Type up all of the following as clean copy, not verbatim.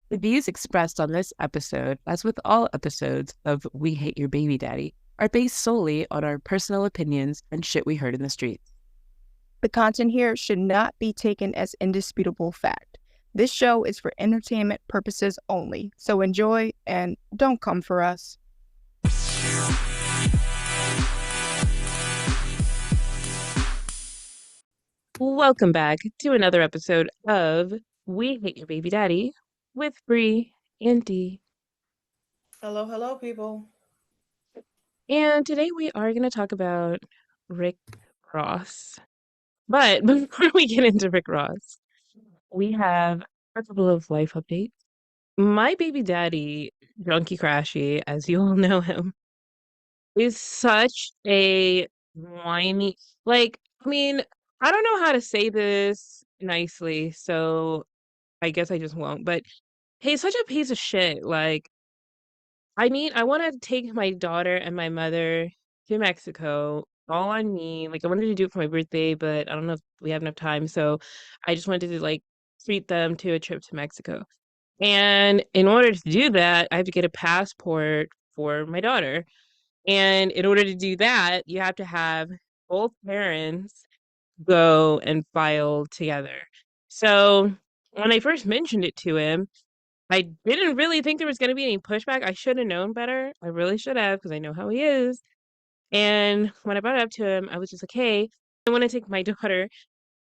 The views expressed on this episode, as with all episodes of We Hate Your Baby Daddy, are based solely on our personal opinions and shit we heard in the streets. The content here should not be taken as indisputable fact. This show is for entertainment purposes only, so enjoy and don't come for us. Welcome back to another episode of We Hate Your Baby Daddy with Bree and Dee. Hello, hello, people. And today we are going to talk about Rick Ross. But before we get into Rick Ross, we have a couple of life updates. My baby daddy, Junkie Crashy, as you all know him, is such a whiny, like, I mean, I don't know how to say this nicely, so I guess I just won't, but he's such a piece of shit. Like, I want to take my daughter and my mother to Mexico, all on me. Like, I wanted to do it for my birthday, but I don't know if we have enough time, so I just wanted to, like, treat them to a trip to Mexico. And in order to do that, I have to get a passport for my daughter. And in order to do that, you have to have both parents go and file together. So when I first mentioned it to him, I didn't really think there was going to be any pushback. I should have known better. I really should have because I know how he is. And when I brought it up to him, I was just like, hey, I want to take my daughter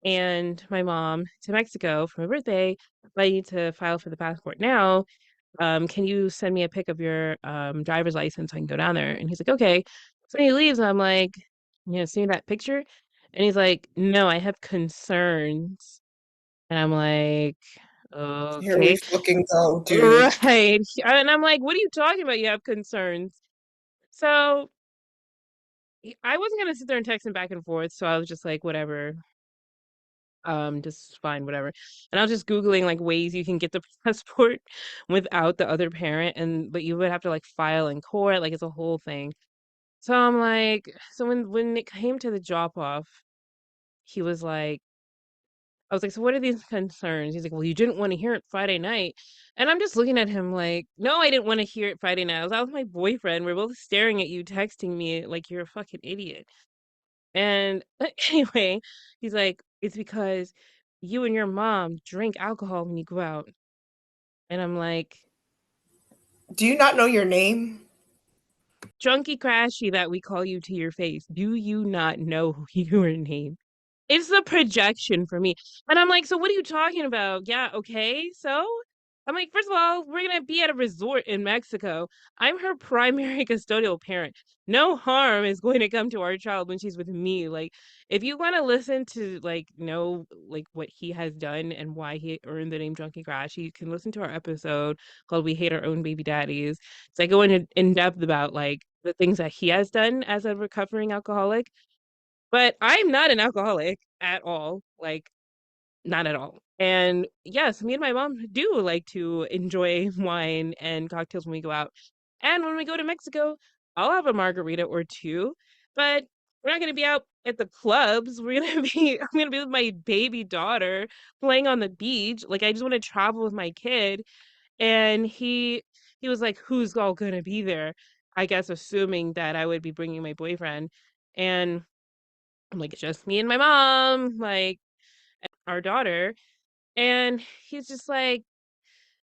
and my mom to Mexico for my birthday. But I need to file for the passport now. Can you send me a pic of your driver's license so I can go down there? And he's like, okay. So he leaves. I'm like, seeing that picture? And he's like, no, I have concerns. And I'm like, Here we okay. fucking go, dude. Right. And I'm like, what are you talking about? You have concerns. So I wasn't gonna sit there and text him back and forth, so I was just like, whatever. Just fine, whatever. And I was just Googling like ways you can get the passport without the other parent, and but you would have to like file in court, like it's a whole thing. So I'm like, so when it came to the drop off, he was like, I was like, so what are these concerns? He's like, well, you didn't want to hear it Friday night. And I'm just looking at him like, no, I didn't want to hear it Friday night. I was out with my boyfriend. We're both staring at you, texting me like you're a fucking idiot. And anyway, he's like, it's because you and your mom drink alcohol when you go out. And I'm like, Do you not know your name? Junkie Crashy that we call you to your face. Do you not know your name? It's the projection for me. And I'm like, so what are you talking about? Yeah, okay. So I'm like, first of all, we're gonna be at a resort in Mexico. I'm her primary custodial parent. No harm is going to come to our child when she's with me. Like, if you want to listen to like know like what he has done and why he earned the name Junkie Crash, you can listen to our episode called "We Hate Our Own Baby Daddies." So I go in depth about like the things that he has done as a recovering alcoholic, but I'm not an alcoholic at all. Like, not at all. And yes, me and my mom do like to enjoy wine and cocktails when we go out. And when we go to Mexico, I'll have a margarita or two, but we're not going to be out at the clubs. I'm going to be with my baby daughter playing on the beach. Like, I just want to travel with my kid. And he was like, who's all going to be there? I guess assuming that I would be bringing my boyfriend. And I'm like, it's just me and my mom, like our daughter. And he's just like,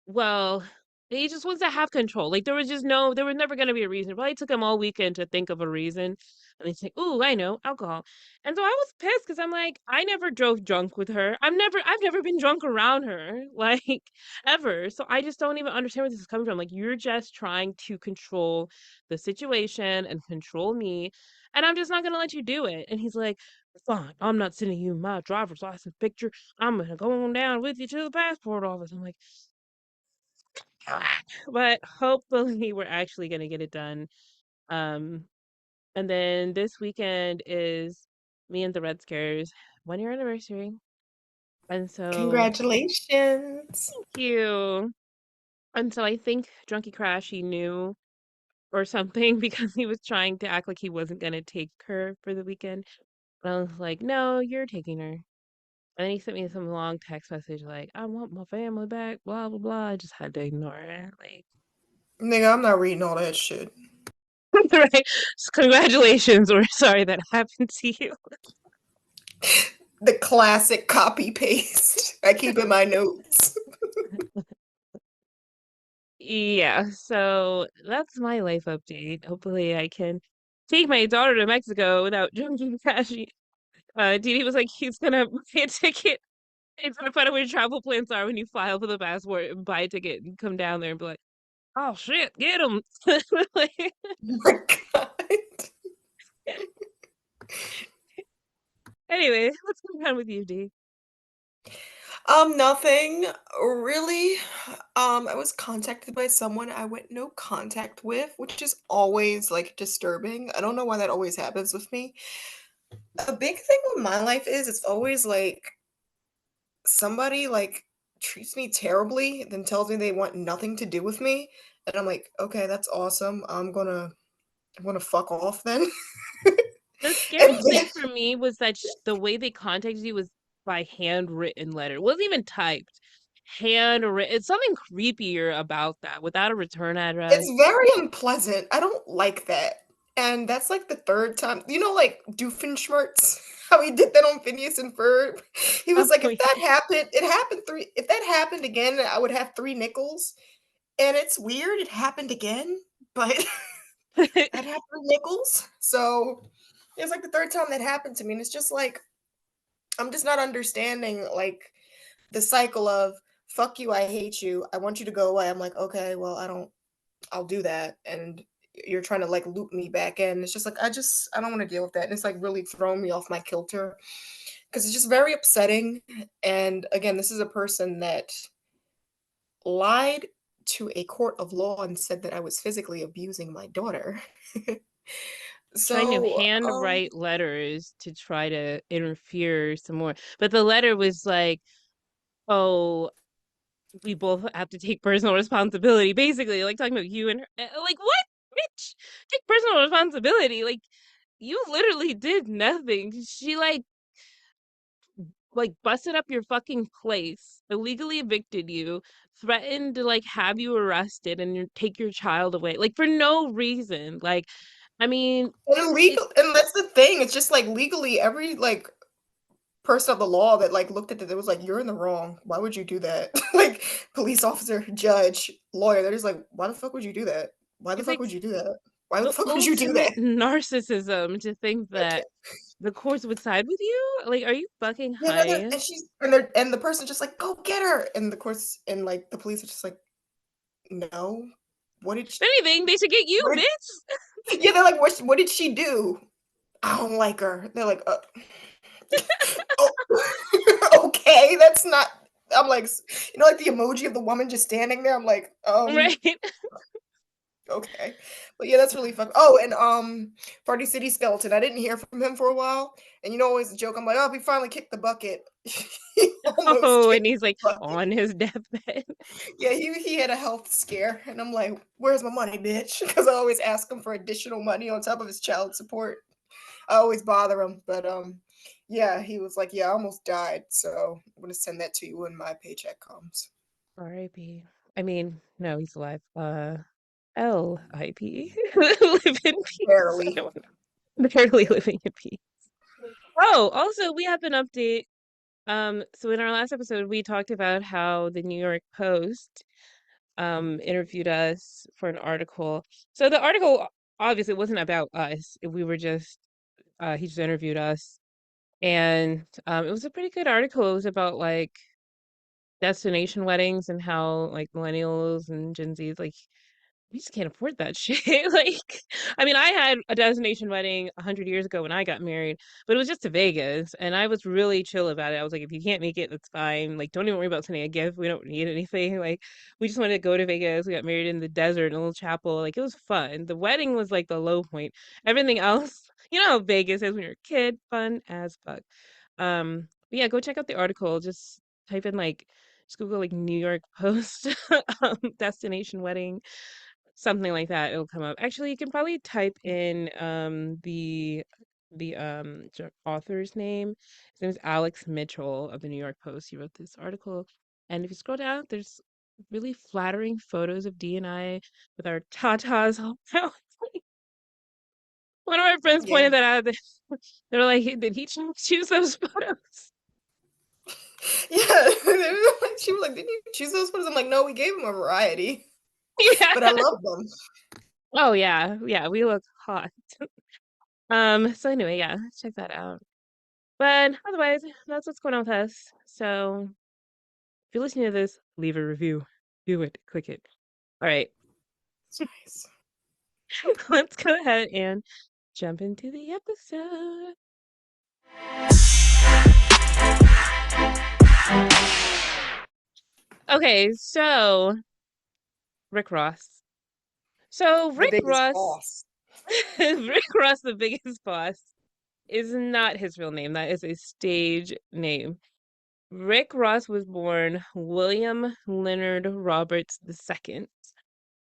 well, he just wants to have control. Like there was never going to be a reason. It probably took him all weekend to think of a reason. And he's like, "Ooh, I know, alcohol." And so I was pissed because I'm like, I never drove drunk with her. I've never been drunk around her, like ever. So I just don't even understand where this is coming from. Like you're just trying to control the situation and control me, and I'm just not gonna let you do it. And he's like, "Fine, I'm not sending you my driver's license picture. I'm gonna go on down with you to the passport office." I'm like, but hopefully we're actually gonna get it done. Um, and then this weekend is me and the Red Scares 1 year anniversary. And so Congratulations. thank you. And so I think Drunky Crash he knew or something because he was trying to act like he wasn't gonna take her for the weekend. But I was like, no, you're taking her. And then he sent me some long text message like, "I want my family back," blah blah blah. I just had to ignore it. Like, Nigga, I'm not reading all that shit. right? So congratulations, or sorry that happened to you. The classic copy paste. I keep in my notes. Yeah, so that's my life update. Hopefully, I can take my daughter to Mexico without drinking crashy. Didi was like, he's gonna buy a ticket. He's gonna find out where your travel plans are when you file for the passport and buy a ticket and come down there and be like, oh shit, get him. Like, Oh my god. anyway, what's going on with you, D? Nothing really. I was contacted by someone I went no contact with, which is always like disturbing. I don't know why that always happens with me. A big thing with my life is it's always like somebody like treats me terribly, then tells me they want nothing to do with me, and I'm like, okay, that's awesome. I'm gonna fuck off then. The And scariest then thing for me was that the way they contacted you was by handwritten letter. It wasn't even typed. Handwritten. It's something creepier about that without a return it's address. very unpleasant. I don't like that. And that's like the third time. You know, like Doofenshmirtz, how he did that on Phineas and Ferb. He Oh, was like, if that yeah. happened, it happened three. If that happened again, I would have 3 nickels. And it's weird. It happened again, but I'd have 3 nickels. So it's like the third time that happened to me, and it's just like I'm just not understanding like the cycle of fuck you, I hate you, I want you to go away. I'm like, okay, well, I'll do that. And you're trying to like loop me back in. It's just like I don't want to deal with that. And it's like really throwing me off my kilter because it's just very upsetting. And again, this is a person that lied to a court of law and said that I was physically abusing my daughter. Trying to So, handwrite letters to try to interfere some more. But the letter was like, oh, we both have to take personal responsibility, basically, like talking about you and her. Like, what? Bitch, take personal responsibility. You literally did nothing. She like busted up your fucking place, illegally evicted you, threatened to like have you arrested and take your child away, like for no reason. Like, I mean, and it legal, and that's the thing. It's just like legally, every like person of the law that like looked at it, it was like, you're in the wrong. Why would you do that? Like police officer, judge, lawyer, they're just like, why the fuck would you do that? Why the it's fuck like would you do that? Why the the fuck would you do ultimate that? narcissism to think I that can't. the courts would side with you. Like, are you fucking Yeah, no, high? and the person's just like, go get her. And the courts and like the police are just like, no. What did she, If anything, they should get you, what bitch. did, yeah, they're like, what did she do? I don't like her. They're like, oh, okay, that's not. I'm like, like the emoji of the woman just standing there. I'm like, Right? okay. But yeah, that's really fun. Oh, and Party City Skeleton. I didn't hear from him for a while. And always the joke, I'm like, oh, we finally kicked the bucket. He almost Oh, and kicked he's the like bucket. on his deathbed. Yeah, he had a health scare. And I'm like, where's my money, bitch? Because I always ask him for additional money on top of his child support. I always bother him. But yeah, he was like, yeah, I almost died. So I'm gonna send that to you when my paycheck comes. R.I.P. I mean, no, he's alive. L.I.P. Live in peace. I Barely. don't know. Barely living in peace. Oh, also, we have an update. So in our last episode, we talked about how the New York Post interviewed us for an article. So the article obviously wasn't about us. We were just he just interviewed us, and it was a pretty good article. It was about like destination weddings and how like millennials and Gen Zs like we just can't afford that shit. Like, I mean, I had a destination wedding 100 years ago when I got married, but it was just to Vegas, and I was really chill about it. I was like, if you can't make it, that's fine. Like, don't even worry about sending a gift. We don't need anything. Like, we just wanted to go to Vegas. We got married in the desert in a little chapel. Like, it was fun. The wedding was like the low point. Everything else, you know how Vegas is when you're a kid, fun as fuck. But yeah, go check out the article. Just type in like, just Google like New York Post destination wedding, something like that. It'll come up. Actually, you can probably type in the the author's name. His name is Alex Mitchell of the New York Post. He wrote this article, and if you scroll down, there's really flattering photos of D and I with our tatas all out. One of my friends Yeah. pointed that out. They were like, "Did he choose those photos?" Yeah. She was like, "Didn't you choose those photos?" I'm like, "No, we gave him a variety, but I Yeah. love them." Oh yeah, yeah. We look hot. So anyway, yeah, check that out. But otherwise, that's what's going on with us. So if you're listening to this, leave a review. Do it. Click it. All right. It's nice. Let's go ahead and jump into the episode. Okay, so Rick Ross. So The Rick biggest Ross, boss. Rick Ross, the biggest boss, is not his real name. That is a stage name. Rick Ross was born William Leonard Roberts II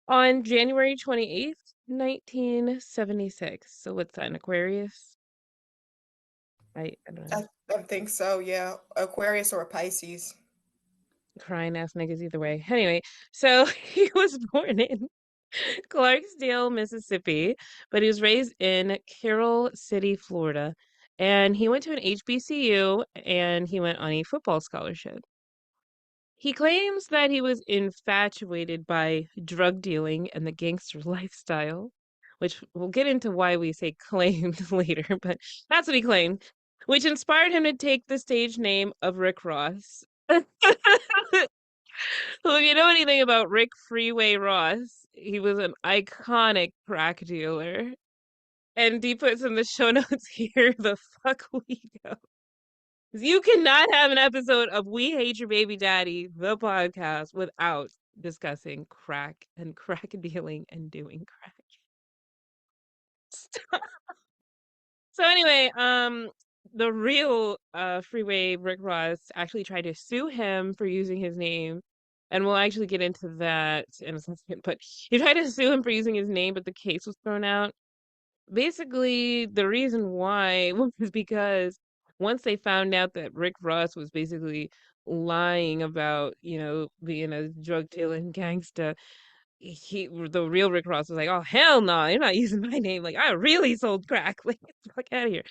on January 28th, 1976. So what's that, an Aquarius? I don't know. I think so. Yeah, Aquarius or a Pisces. Crying ass niggas either way. Anyway, so he was born in Clarksdale, Mississippi, but he was raised in Carroll City, Florida. And he went to an HBCU and he went on a football scholarship. He claims that he was infatuated by drug dealing and the gangster lifestyle, which we'll get into why we say claimed later, but that's what he claimed, which inspired him to take the stage name of Rick Ross. Well, if you know anything about Rick Freeway Ross, he was an iconic crack dealer. And he puts in the show notes here the fuck we go. You cannot have an episode of We Hate Your Baby Daddy, the podcast, without discussing crack and crack dealing and doing crack. So anyway, the real Freeway Rick Ross actually tried to sue him for using his name. And we'll actually get into that in a second. But he tried to sue him for using his name, but the case was thrown out. Basically, the reason why was because once they found out that Rick Ross was basically lying about, being a drug dealing gangster, the real Rick Ross was like, "Oh hell no, you're not using my name. Like I really sold crack. Like get the fuck out of here."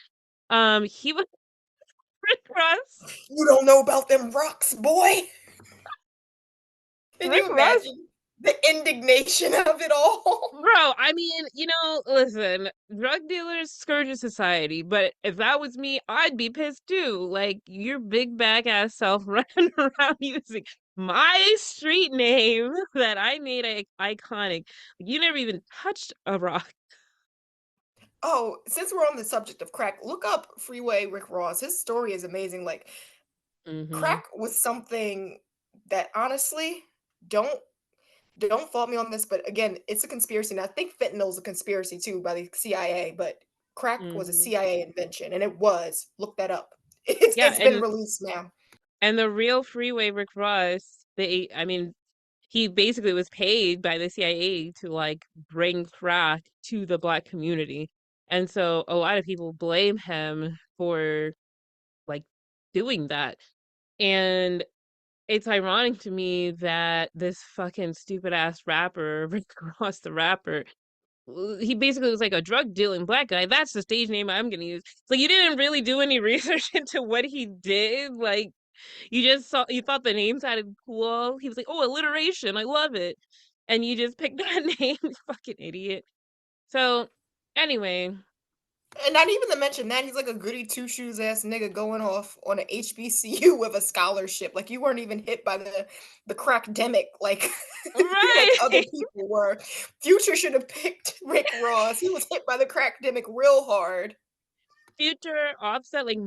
He was Rick Ross. You don't know about them rocks, boy. Can Rick you Ross imagine the indignation of it all? Bro, I mean, listen, drug dealers scourge of society, but if that was me, I'd be pissed too. Like, your big bag ass self running around using my street name that I made iconic. You never even touched a rock. Oh, since we're on the subject of crack, look up Freeway Rick Ross. His story is amazing. Like, Mm-hmm. crack was something that honestly, don't don't fault me on this, but again, it's a conspiracy. And I think fentanyl is a conspiracy too by the CIA, but crack was a Mm-hmm. CIA invention, and it was. Look that up. Yeah, It's been released now. and the real Freeway Rick Ross, I mean, he basically was paid by the CIA to like bring crack to the black community. And so a lot of people blame him for like doing that. And it's ironic to me that this fucking stupid ass rapper, Rick Ross the rapper, he basically was like a drug dealing black guy. That's the stage name I'm gonna use. So you didn't really do any research into what he did. Like you thought the name sounded cool. He was like, "Oh, alliteration, I love it," and you just picked that name, you fucking idiot. So, anyway, And not even to mention that he's like a goody two shoes ass nigga going off on an HBCU with a scholarship. Like you weren't even hit by the crackdemic like like other right? people were. Future should have picked Rick Ross. He was hit by the crackdemic real hard. Future, Offset, like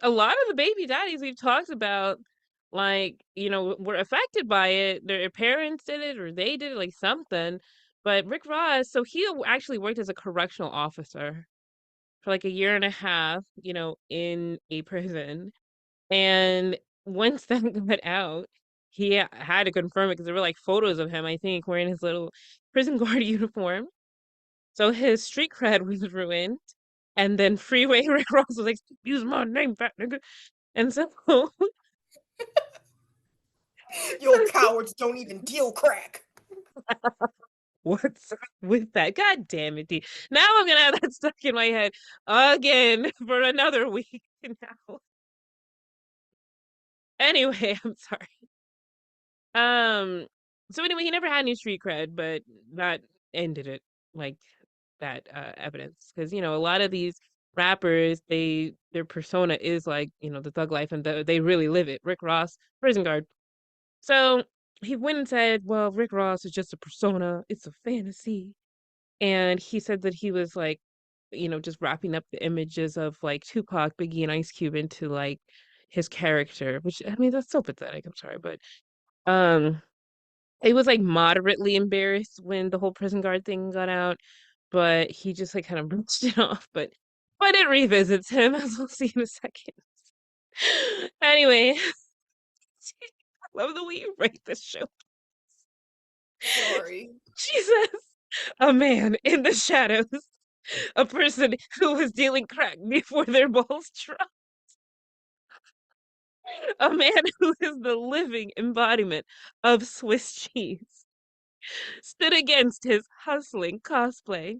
a lot of the baby daddies we've talked about, like were affected by it. Their parents did it, or they did it, like something. But Rick Ross, so he actually worked as a correctional officer for like a year and a half, in a prison. And once that got out, he had to confirm it because there were like photos of him, I think, wearing his little prison guard uniform. So his street cred was ruined. And then Freeway Rick Ross was like, use my name, fat nigga. And so You old cowards don't even deal crack. what's up with that? God damn it, D. Now I'm gonna have that stuck in my head again for another week now. Anyway, I'm sorry. Um, so anyway, he never had any street cred, but that ended it like that evidence. Because, you know, a lot of these rappers, their persona is like, you know, the thug life and they really live it. Rick Ross, prison guard. So he went and said, well, Rick Ross is just a persona, it's a fantasy. And he said that he was like, you know, just wrapping up the images of like Tupac, Biggie, and Ice Cube into like his character, which I mean that's so pathetic. I'm sorry, but um he was like moderately embarrassed when the whole prison guard thing got out, but he just like kind of brushed it off. But it revisits him, as we'll see in a second. Anyway, I love the way you write this show. Sorry. She says, a man in the shadows, a person who was dealing crack before their balls dropped, a man who is the living embodiment of Swiss cheese, stood against his hustling cosplay.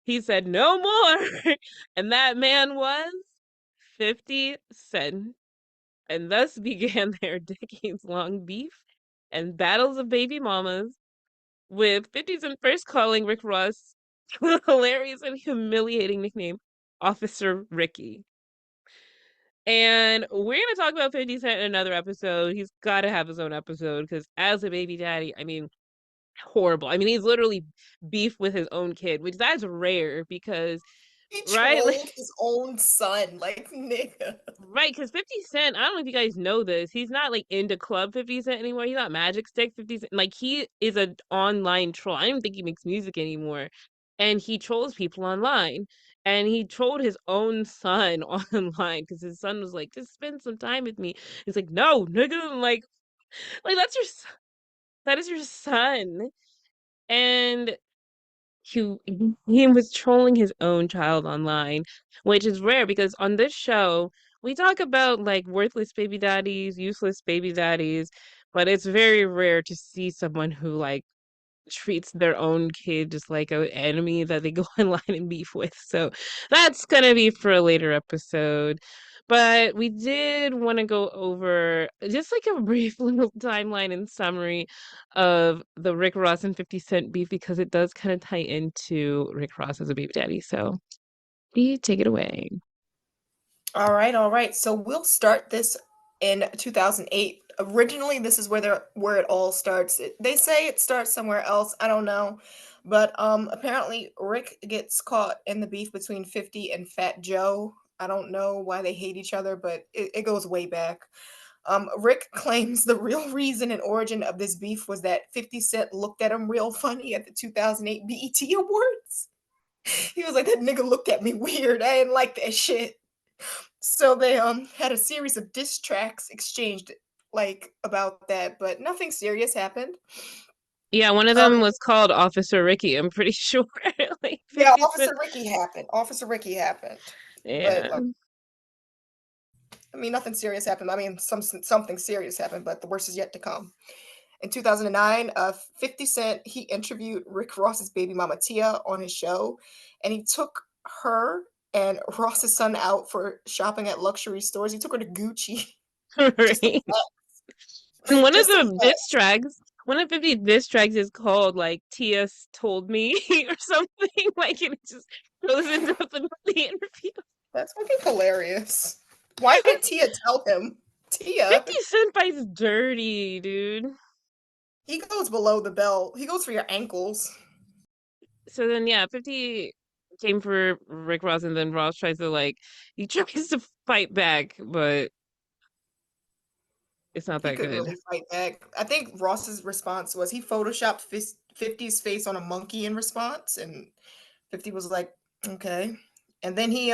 He said no more, and that man was 50 Cent. And thus began their decades long beef and battles of baby mamas, with 50 Cent first calling Rick Ross the hilarious and humiliating nickname Officer Ricky. And we're going to talk about 50 Cent in another episode. He's got to have his own episode because, as a baby daddy, I mean, horrible. I mean, he's literally beef with his own kid, which that's rare because, He right? Like, trolled his own son, like nigga. right, because 50 Cent, I don't know if you guys know this, he's not like into Club 50 Cent anymore. He's not Magic Stick 50 Cent. Like, he is an online troll. I don't even think he makes music anymore. And he trolls people online. And he trolled his own son online because his son was like, just spend some time with me. He's like, no, nigga. And like that is your son. And he he was trolling his own child online, which is rare because on this show we talk about like worthless baby daddies, useless baby daddies, but it's very rare to see someone who like treats their own kid just like an enemy that they go online and beef with. So that's gonna be for a later episode. But we did want to go over just like a brief little timeline and summary of the Rick Ross and 50 Cent beef because it does kind of tie into Rick Ross as a baby daddy. So you take it away. All right, all right. So we'll start this in 2008. Originally, this is where it all starts. They say it starts somewhere else. I don't know, but apparently Rick gets caught in the beef between 50 and Fat Joe. I don't know why they hate each other, but it goes way back. Rick claims the real reason and origin of this beef was that 50 Cent looked at him real funny at the 2008 BET Awards. He was like, that nigga looked at me weird. I didn't like that shit. So they had a series of diss tracks exchanged like about that, but nothing serious happened. Yeah, one of Um them was called Officer Ricky, I'm pretty sure. Like yeah, 50 Officer Cent. Ricky happened. Officer Ricky happened. But Yeah. I mean nothing serious happened. I mean something serious happened, but the worst is yet to come. In 2009, 50 Cent he interviewed Rick Ross's baby mama Tia on his show, and he took her and Ross's son out for shopping at luxury stores. He took her to Gucci just to Right. And one of just to the diss tracks, one of 50 diss tracks is called like TS told me or something. Like it just goes into the interview. That's fucking hilarious. Why did Tia tell him? Tia, 50 Cent fights dirty, dude. he goes below the belt. He goes for your ankles. So then yeah, 50 came for Rick Ross and then Ross tries to like he tries to fight back, but it's not He that couldn't good. really fight back. I think Ross's response was he photoshopped 50's face on a monkey in response, and 50 was like, okay. And then he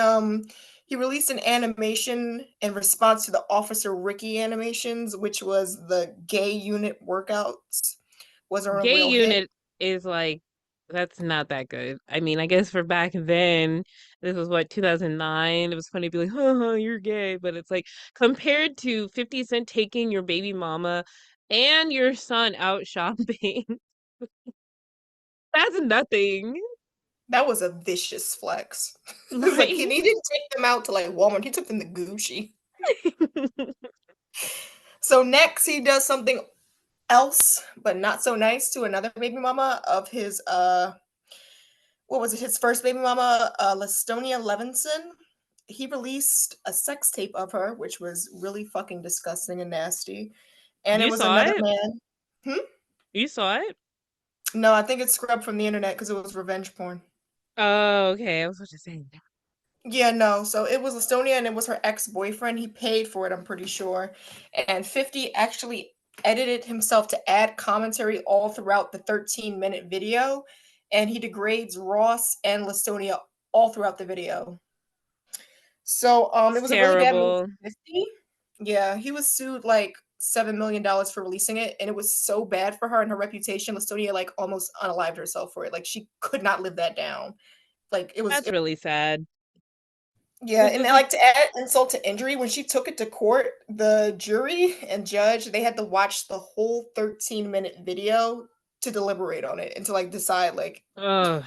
released an animation in response to the Officer Ricky animations, which was the gay unit workouts. Wasn't a Gay real hit. unit is like That's not that good. I mean, I guess for back then, this was what, 2009. It was funny to be like, you're gay. But it's like, compared to 50 Cent taking your baby mama and your son out shopping, that's nothing. That was a vicious flex. It's like he Like, didn't take them out to like Walmart. He took them to Gucci. So next he does something else, but not so nice to another baby mama of his what was it, his first baby mama, Lastonia Levinson. He released a sex tape of her, which was really fucking disgusting and nasty. And it you was saw another it? man. Hmm? You saw it? No, I think it's scrubbed from the internet because it was revenge porn. Oh, okay. I was just saying. Yeah, no. So it was Estonia and it was her ex-boyfriend. He paid for it, I'm pretty sure. And 50 actually edited himself to add commentary all throughout the 13-minute video. And he degrades Ross and Lastonia all throughout the video. So It's it was a really bad move terrible. for 50. Yeah, he was sued like $7 million for releasing it, and it was so bad for her and her reputation. Lastonia like almost unalived herself for it. Like she could not live that down. Like it was That's really sad. Yeah, Because and it's then, like, like, to add insult to injury, when she took it to court, the jury and judge, they had to watch the whole 13-minute video to deliberate on it and to, like, decide, like oh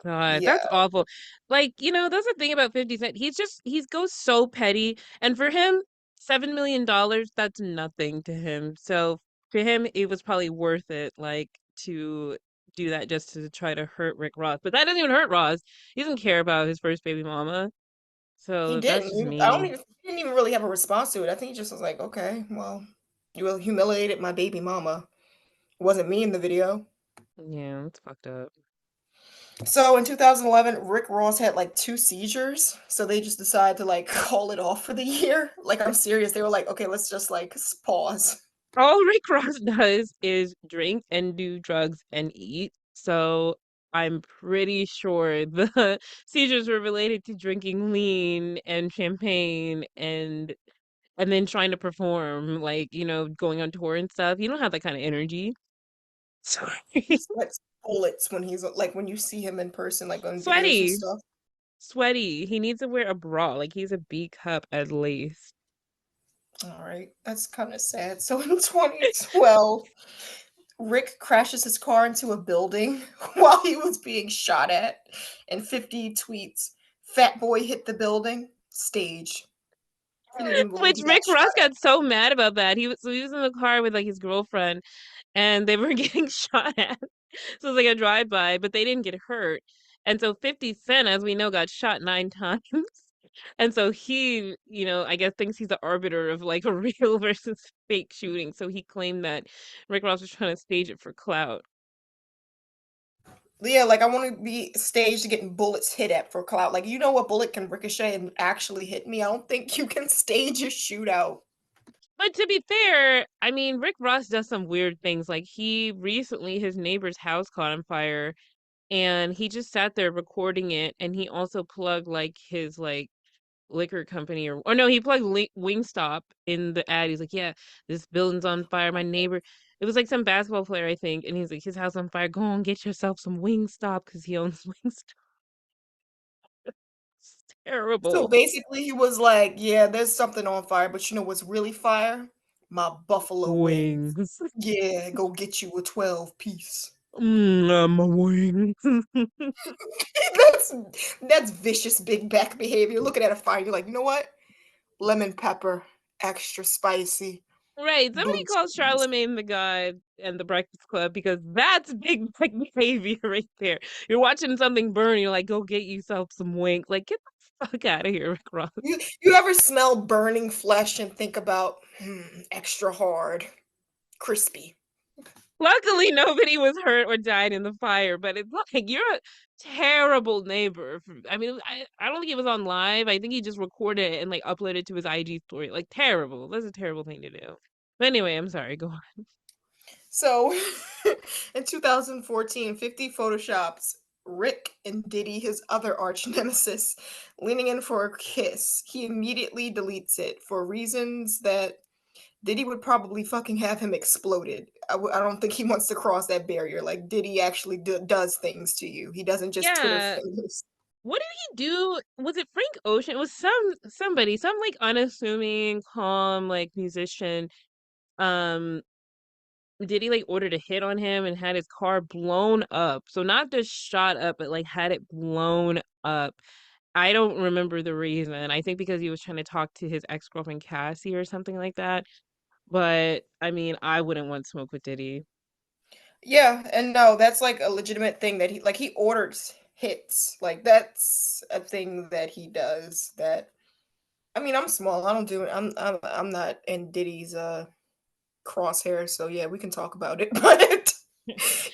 God, yeah, that's awful. Like, that's the thing about 50 Cent. He goes so petty. And for him, $7 million, that's nothing to him. So to him, it was probably worth it, like, to do that just to try to hurt Rick Ross. But that doesn't even hurt Ross. He doesn't care about his first baby mama. he So that's didn't. just I don't mean. even he didn't even really have a response to it. I think he just was like, "Okay, well, you humiliated my baby mama. It wasn't me in the video." Yeah, it's fucked up. So in 2011, Rick Ross had, like, 2 seizures, so they just decided to, like, call it off for the year. Like, I'm serious. They were like, "Okay, let's just, like, pause." All Rick Ross does is drink and do drugs and eat. So I'm pretty sure the seizures were related to drinking lean and champagne and then trying to perform, like, going on tour and stuff. You don't have that kind of energy. Sorry. He sweats bullets when he's like, when you see him in person, like, on videos and Sweaty. stuff. Sweaty. He needs to wear a bra. Like he's a B cup at least. Alright, that's kinda sad. So in 2012, Rick crashes his car into a building while he was being shot at, and 50 tweets, "Fat boy hit the building. Stage." He didn't even believe Which he got Rick Ross shot got so mad about that. He was in the car with like his girlfriend and they were getting shot at. So it was like a drive-by, but they didn't get hurt. And so 50 Cent, as we know, got shot 9 times. And so he, I guess thinks he's the arbiter of like a real versus fake shooting. So he claimed that Rick Ross was trying to stage it for clout. Yeah, like, I wanna be staged getting bullets hit at for clout. Like, you know what bullet can ricochet and actually hit me? I don't think you can stage a shootout. But to be fair, I mean, Rick Ross does some weird things. Like he recently, his neighbor's house caught on fire and he just sat there recording it. And he also plugged like his like liquor company or no, he plugged Wingstop in the ad. He's like, yeah, this building's on fire. My neighbor, it was like some basketball player, I think. And he's like, his house on fire. Go on, get yourself some Wingstop because he owns Wingstop. It's So terrible. basically, he was like, "Yeah, there's something on fire, but you know what's really fire? My buffalo wings. Wings. Yeah, go get you a 12 piece." My wings. That's that's vicious big back behavior. Looking at a fire, you're like, "You know what? Lemon pepper, extra spicy, Right. Somebody blue calls cheese." Charlemagne the God and the Breakfast Club because that's big like behavior right there. You're watching something burn, you're like, go get yourself some wings. Like, get the fuck out of here, Rick Ross. You ever smell burning flesh and think about, extra hard, crispy? Luckily, nobody was hurt or died in the fire, but it's like you're a terrible neighbor. I mean, I don't think it was on live. I think he just recorded it and like uploaded it to his IG story. Like, terrible. That's a terrible thing to do. But anyway, I'm sorry. Go on. So in 2014, 50 photoshops Rick and Diddy, his other arch nemesis, leaning in for a kiss. He immediately deletes it for reasons that Diddy would probably fucking have him exploded. I don't think he wants to cross that barrier. Like Diddy actually does things to you. He doesn't just Twitter Yeah. fingers. What did he do? Was it Frank Ocean? It was somebody, some like unassuming, calm like musician. Um, did he like ordered a hit on him and had his car blown up? So not just shot up, but like had it blown up. I don't remember the reason. I think because he was trying to talk to his ex-girlfriend Cassie or something like that. But I mean, I wouldn't want smoke with Diddy. Yeah, and no, that's like a legitimate thing that he orders hits. Like that's a thing that he does that I mean, I'm small. I don't do it. I'm not in Diddy's crosshairs, so yeah, we can talk about it. But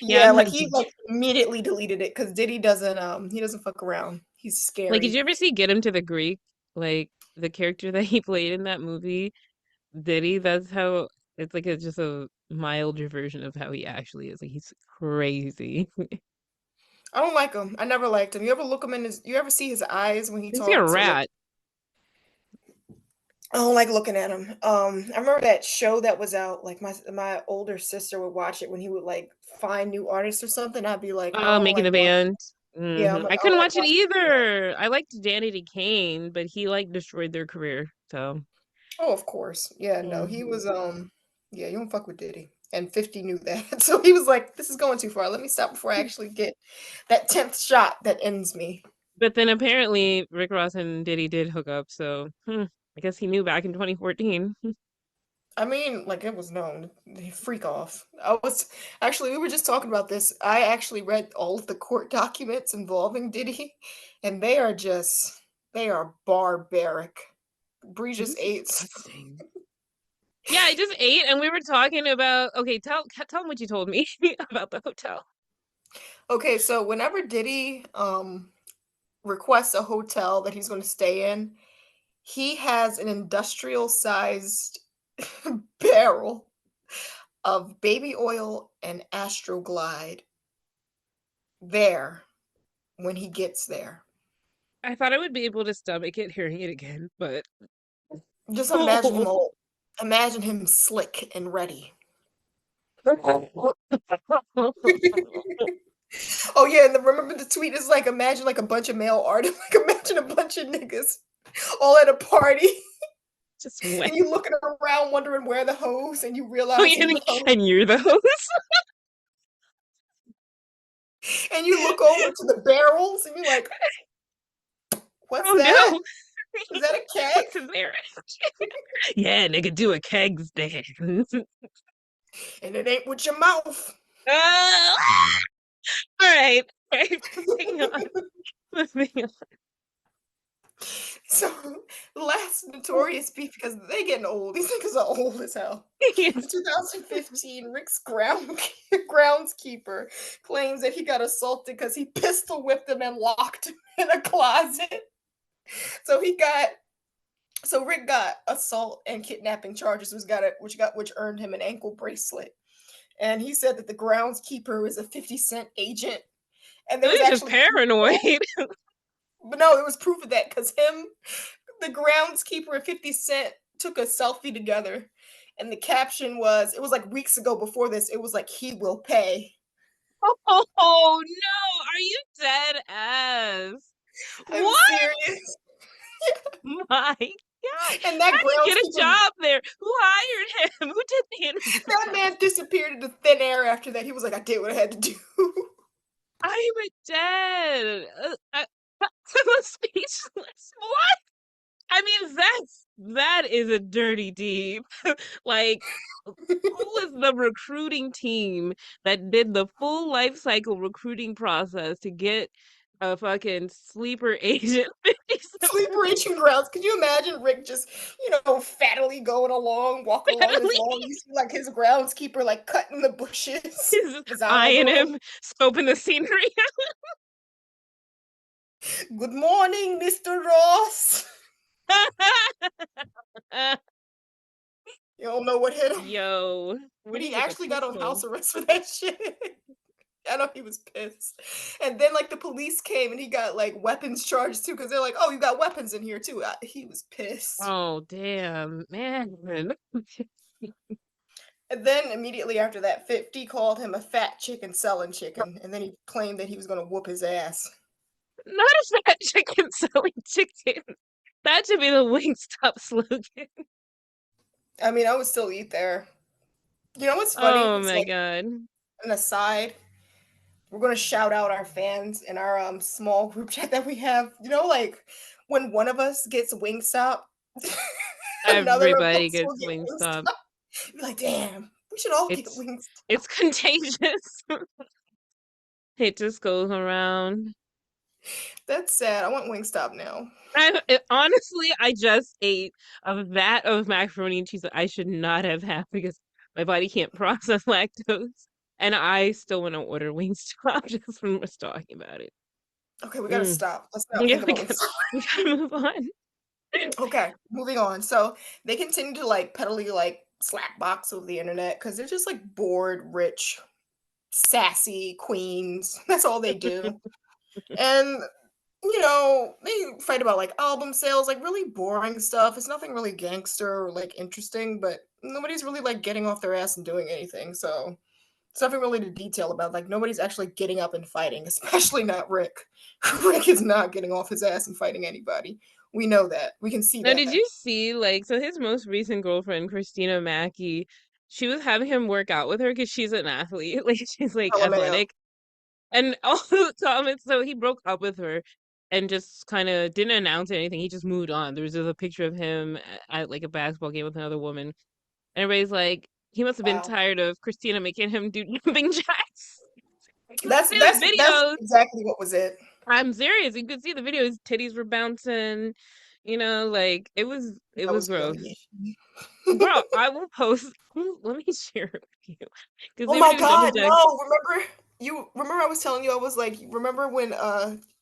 Yeah, yeah, I'm like not he Diddy. like immediately deleted it because Diddy doesn't he doesn't fuck around. He's Like, did you scary. ever see Get Him to the Greek? Like the character that he played in that movie, Diddy. That's how it's like it's just a milder version of how he actually is. Like he's crazy. I don't like him. I never liked him. You ever look him in his you ever see his eyes when he Is he a talks or look rat? I don't like looking at him. I remember that show that was out, like my older sister would watch it when he would like find new artists or something. I'd be like, I Oh, don't making like the watching. band. Yeah, I'm like, I I don't couldn't like watch it watching. either. I liked Danity Kane, but he like destroyed their career. So, Oh, of course. Yeah, no, he mhm. was yeah, you don't fuck with Diddy. And 50 knew that. So he was like, this is going too far. Let me stop before I actually get that 10th shot that ends me. But then apparently Rick Ross and Diddy did hook up. So, I guess he knew back in 2014. I mean, like it was known. They freak off. I was actually we were just talking about this. I actually read all of the court documents involving Diddy, and they are barbaric. Bree just ate. Disgusting. Yeah, I just ate and we were talking about okay, tell them what you told me about the hotel. Okay, so whenever Diddy requests a hotel that he's going to stay in, he has an industrial sized barrel of baby oil and Astroglide there when he gets there. I thought I would be able to stomach it hearing it again, but Just oh, imagine him slick and ready. Oh yeah, and remember the tweet is like imagine like a bunch of male artists, like imagine a bunch of niggas all at a party just wet. and you looking around wondering where the hose and you Oh, realize yeah, who the hose and you're the host. and you look over to the barrels and you're like, what's Oh that? no, Is that a keg? what's in there? Yeah, nigga, do a keg stand. And it ain't with your mouth. Ah! All right, all right, moving on. Moving So last notorious beef because they getting old. These niggas are old as hell. on. In 2015, Rick's groundskeeper claims that he got assaulted because he pistol whipped him and locked him in a closet. So Rick got assault and kidnapping charges, which earned him an ankle bracelet. And he said that the groundskeeper was a 50 Cent agent. And there So was he's just actually paranoid. but no, it was proof of that because the groundskeeper and 50 Cent took a selfie together. And the caption was, it was like weeks ago before this, it was like, he will pay. Oh no, are you dead ass? I'm What? serious. My God. And How that did he get a groundskeeper, job there? Who hired him? Who did the that interview? man disappeared into thin air after that. He was like, I did what I had to do. I'm dead. I'm speechless. What? I mean, that is a dirty deed. Like, who was the recruiting team that did the full life cycle recruiting process to get a fucking sleeper agent 50 Sleeper agent grounds. Could you imagine Rick just, fattily going along, walking along his lawn? You see like his groundskeeper like cutting the bushes, He's his eyes eyeing on him. him, scoping the scenery. Good morning, Mr. Ross. You don't know what hit him. Yo, where But do he you get the actually got on pistol? house arrest for that shit. I know he was pissed. And then like the police came and he got like weapons charges too because they're like, oh, you got weapons in here too. He was pissed. Oh, damn, man. And then immediately after that, 50 called him a fat chicken selling chicken, and then he claimed that he was gonna whoop his ass. Not a fat chicken selling chicken. That should be the Wingstop slogan. I mean, I would still eat there. You know what's funny? Oh It's my like God. an aside. We're gonna shout out our fans in our small group chat that we have. You know, like when one of us gets Wingstop, another of Everybody us will gets get Wingstop. Wingstop. Be like, damn, we should all get It's Wingstop. it's contagious. It just goes around. That's sad. I want Wingstop now. Honestly, I just ate a vat of macaroni and cheese that I should not have had because my body can't process lactose, and I still want to order Wingstop just from us talking about it. Okay, we gotta Mm. stop. Let's not Yeah, think about Wingstop. we gotta move on. Okay, moving on. So they continue to like peddle like slap box over the internet because they're just like bored, rich, sassy queens. That's all they do. And they fight about like album sales, like really boring stuff. It's nothing really gangster or like interesting, but nobody's really like getting off their ass and doing anything. So it's nothing really to detail about. Like nobody's actually getting up and fighting, especially not Rick. Rick is not getting off his ass and fighting anybody. We know that. We can see Now, did that. you see so his most recent girlfriend, Christina Mackey, she was having him work out with her because she's an athlete, like she's like LMAO. athletic. And all the comments, so he broke up with her and just kind of didn't announce anything. He just moved on. There was just a picture of him at like a basketball game with another woman. And everybody's like, he must have been Wow. tired of Christina making him do jumping jacks. Like, you That's see his that's that's videos. exactly what was it. I'm serious. You could see the videos. Titties were bouncing. Like it That was was gross. humiliation. Bro, I will post. Let me share it with you because Oh they were my doing jumping god, jacks. no. Remember I was telling you I was like, remember when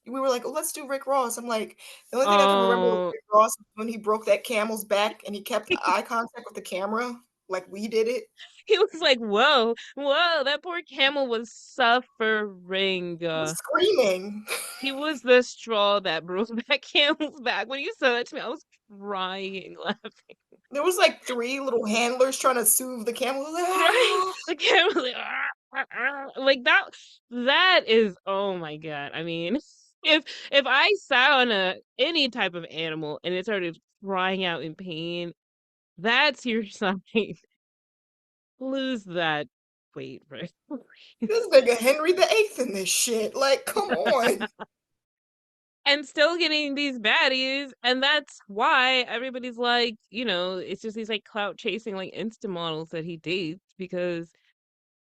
we were like, oh, let's do Rick Ross. I'm like, the only thing I can remember with Oh, Rick Ross was when he broke that camel's back and he kept eye contact with the camera, like we did it. he was like, "Whoa, whoa!" That poor camel was suffering. He was screaming. He was the straw that broke that camel's back. When you said that to me, I was crying, laughing. There was like three little handlers trying to soothe the camel. Like, Right? ah. The camel was like, "Ah, ah, ah." Like that. That is, oh my God. I mean, if I sat on a any type of animal and it started crying out in pain, that's your sign. Lose that weight, right? This nigga Henry VIII in this shit. Like, come on. And still getting these baddies, and that's why everybody's like, it's just these like clout chasing like Insta models that he dates because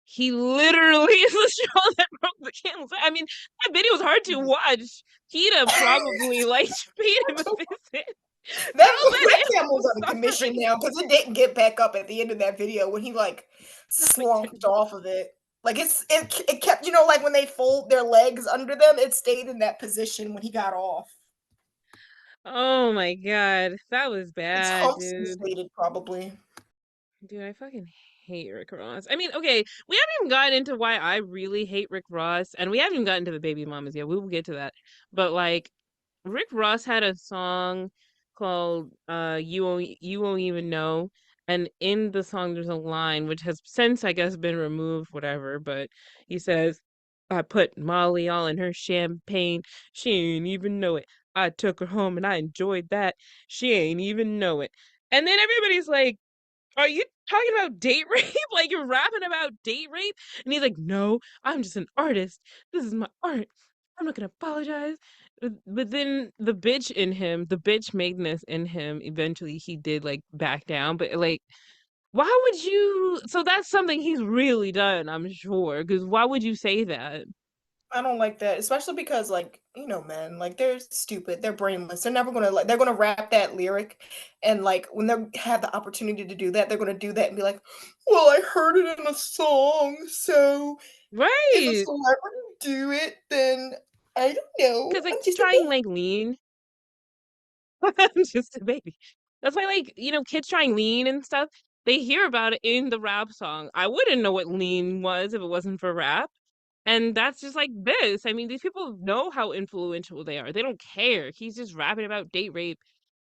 he literally is the straw that broke the camel's back. I mean, that video was hard to watch. He'd have probably like paid him a visit. That Girl, that that camel's animal's out of commission suffering. now because it didn't get back up at the end of that video when he like No, it slumped didn't. off of it. Like it kept like when they fold their legs under them, it stayed in that position when he got off. Oh my God, that was Its bad, humps dude. inflated probably. Dude, I fucking hate Rick Ross. I mean, okay, we haven't even gotten into why I really hate Rick Ross, and we haven't even gotten to the baby mamas yet. We will get to that. But like, Rick Ross had a song called You Won't Even Know, and in the song there's a line which has since I guess been removed, whatever, but he says, I put Molly all in her champagne. She ain't even know it. I took her home and I enjoyed that. She ain't even know it. And then everybody's like, are you talking about date rape? Like you're rapping about date rape? And he's like, no, I'm just an artist. This is my art. I'm not gonna apologize. But then the bitch in him, the bitch maideness in him, eventually he did like back down. But like, why would you? So that's something he's really done, I'm sure. Because why would you say that? I don't like that, especially because men, like they're stupid, they're brainless. They're never gonna like they're gonna rap that lyric, and like when they have the opportunity to do that, they're gonna do that and be like, "Well, I heard it in a song, so if a Right. celebrity do it, then I don't know. Because like I'm just a trying baby." like lean. I'm just a baby. That's why, like, kids trying lean and stuff, they hear about it in the rap song. I wouldn't know what lean was if it wasn't for rap. And that's just like this. I mean, these people know how influential they are. They don't care. He's just rapping about date rape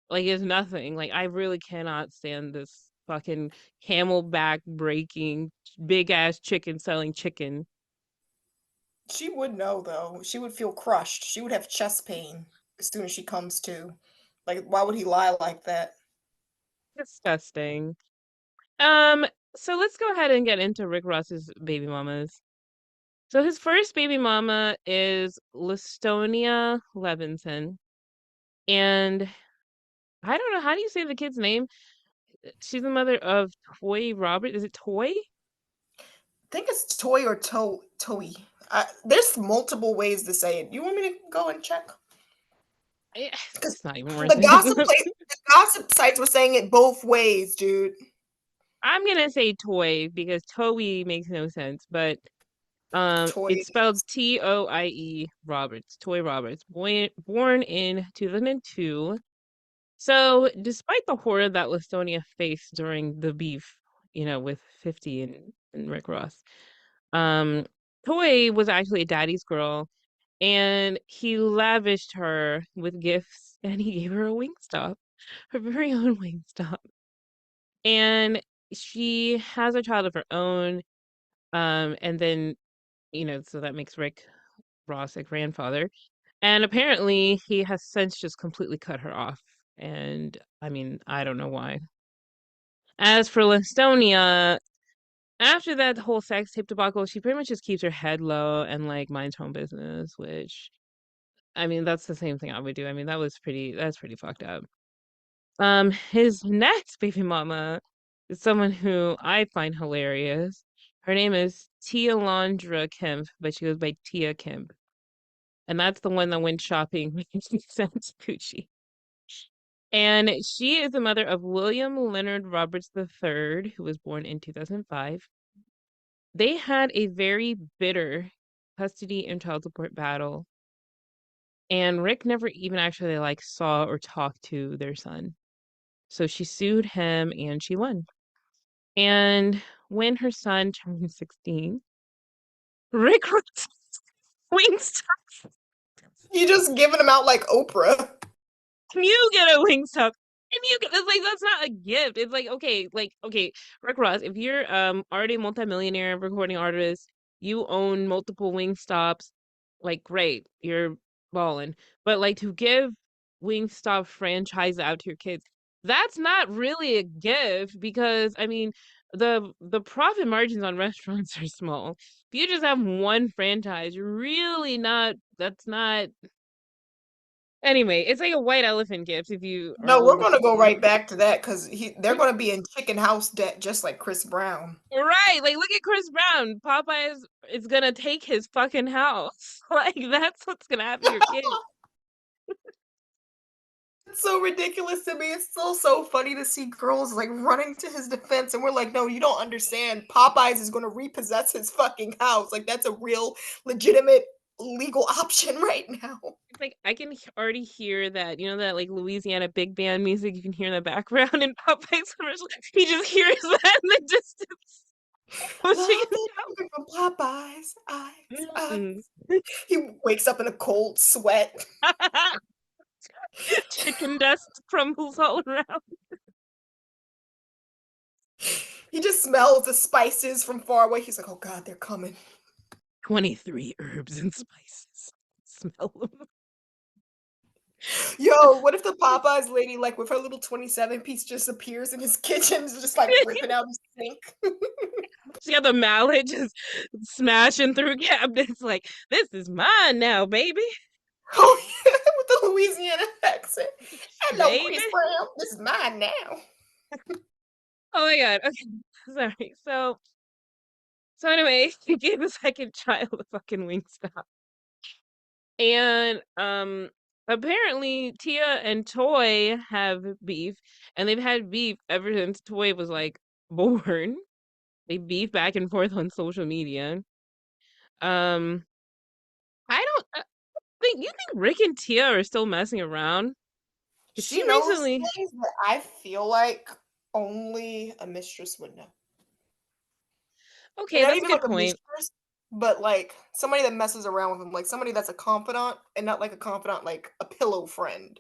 like it's nothing. Like, I really cannot stand this. fucking camelback breaking, big ass chicken selling chicken. She would know though. She would feel crushed. She would have chest pain as soon as she comes to. Like, why would he lie like that? Disgusting. Um, so let's go ahead and get into Rick Ross's baby mamas. So his first baby mama is Listonia Levinson. And I don't know, how do you say the kid's name? She's the mother of Toy Robert. Is it Toy? I think it's Toy or Toey. There's multiple ways to say it. You want me to go and check? Because It's not even worth the it. the gossip sites were saying it both ways, dude. I'm gonna say Toy because Toy makes no sense, but Toy. it's spelled Toie Roberts, Toy Roberts, born in 2002. So, despite the horror that Listonia faced during the beef, with 50 and Rick Ross, um, Toy was actually a daddy's girl, and he lavished her with gifts, and he gave her a Wingstop, her very own Wingstop. And she has a child of her own, and then, so that makes Rick Ross a grandfather. And apparently he has since just completely cut her off. And I mean, I don't know why. As for Listonia, after that whole sex tape debacle, she pretty much just keeps her head low and like minds her own business, which I mean, that's the same thing I would do. I mean, that's pretty fucked up. His next baby mama is someone who I find hilarious. Her name is Tia Landra Kemp, but she goes by Tia Kemp. And that's the one that went shopping with Sense Gucci. And she is the mother of William Leonard Roberts III, who was born in 2005. They had a very bitter custody and child support battle, and Rick never even actually like saw or talked to their son. So she sued him and she won. And when her son turned 16, Rick Wingstop. You just giving them out like Oprah. Can you get a Wingstop? Can you get it's like that's not a gift. It's like okay, Rick Ross, if you're already a multimillionaire recording artist, you own multiple Wingstops, like great, you're balling. But like to give Wingstop franchise out to your kids, that's not really a gift because I mean the profit margins on restaurants are small. If you just have one franchise, you're really not that's not anyway, it's like a white elephant gift if you are No, we're old. gonna go right back to that because they're gonna be in chicken house debt just like Chris Brown. Right, like look at Chris Brown. Popeye is gonna take his fucking house. Like that's what's gonna happen to your kid. It's so ridiculous to me. It's still so funny to see girls like running to his defense, and we're like, no, you don't understand. Popeyes is gonna repossess his fucking house. Like that's a real legitimate legal option right now. It's like I can already hear that, that like Louisiana big band music you can hear in the background in Popeye's commercial. He just hears that in the distance. Pushing Love it coming from Popeyes. Eyes. Mm. He wakes up in a cold sweat. Chicken dust crumbles all around. He just smells the spices from far away. He's like, oh God, they're coming. 23 herbs and spices. Smell them. Yo, what if the Popeyes lady, like with her little 27 piece, just appears in his kitchen, is just like ripping out his sink? She got the mallet just smashing through cabinets like, this is mine now, baby. Oh, yeah, with the Louisiana accent. Hello, Baby. Chris Brown. This is mine now. Oh my god. Okay. Sorry. So anyway, he gave the second child a fucking Wingstop. And apparently Tia and Toy have beef, and they've had beef ever since Toy was like born. They beef back and forth on social media. Um I don't think you think Rick and Tia are still messing around? 'Cause She she knows recently things that I feel like only a mistress would know. And okay, not that's a even good like a point. mistress, but like somebody that messes around with him, like somebody that's a confidant and not like a confidant, like a pillow friend.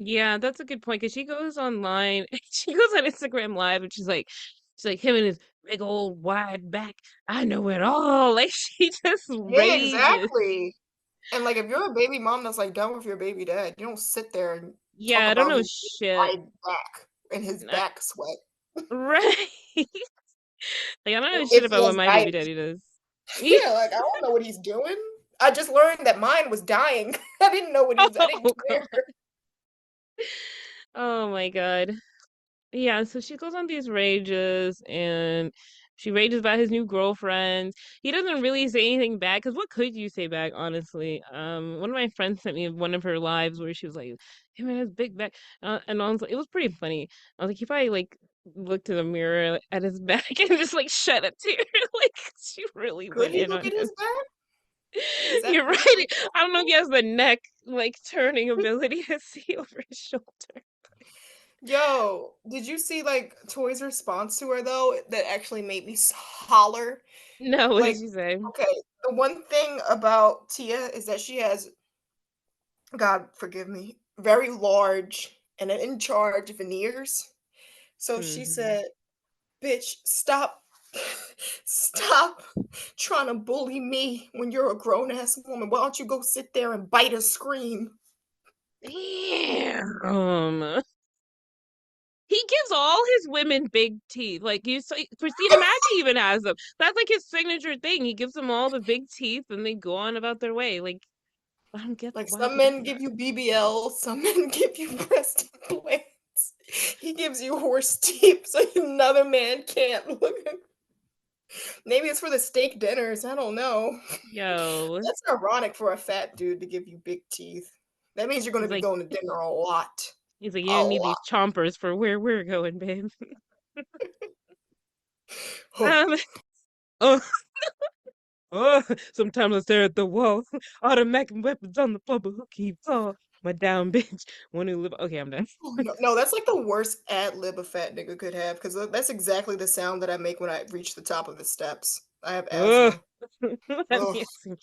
Yeah, that's a good point because she goes online, she goes on Instagram Live and she's like him and his big old wide back. I know it all. Like she just Yeah, rages. exactly. And like if you're a baby mom that's like done with your baby dad, you don't sit there and Yeah, talk I don't about know his big shit. wide back and his I- back sweat. right. Like I don't know Or shit if he about what has my baby diabetes. daddy does. Yeah, like I don't know what he's doing. I just learned that mine was dying. I didn't know what he was. I didn't Oh care. God. Oh my God. Yeah, so she goes on these rages and she rages about his new girlfriend. He doesn't really say anything back because what could you say back, honestly? One of my friends sent me one of her lives where she was like, "Him and his big back," and I was like, it was pretty funny. I was like, he probably like looked in the mirror at his back and just like shed a tear, like she really Could went he in look on at him. his back? Is that You're right. physically I don't know if he possible? has the neck like turning ability to see over his shoulder. Yo, did you see like Toy's response to her though? That actually made me holler. No, what did Like, she say? okay, the one thing about Tia is that she has, God forgive me, very large and in charge veneers. So she Hmm. said, "Bitch, stop, stop trying to bully me when you're a grown ass woman. Why don't you go sit there and bite a scream?" Damn. He gives all his women big teeth. Like you say, Christina Mackey even has them. That's like his signature thing. He gives them all the big teeth and they go on about their way. Like I don't get Like why some he does men that. give you BBL, some men give you breast implants. He gives you horse teeth, so another man can't look. Maybe it's for the steak dinners. I don't know. Yo. That's ironic for a fat dude to give you big teeth. That means you're going to He's be like going to dinner a lot. he's like, you A don't need lot. these chompers for where we're going, babe. Oh, Um oh, oh sometimes I stare at the wall. Automatic weapons on the floor, but who keeps all my down bitch? One who live okay, I'm done. no, no, that's like the worst ad lib a fat nigga could have because that's exactly the sound that I make when I reach the top of the steps. I have Ugh. asthma. Let Ugh. me see.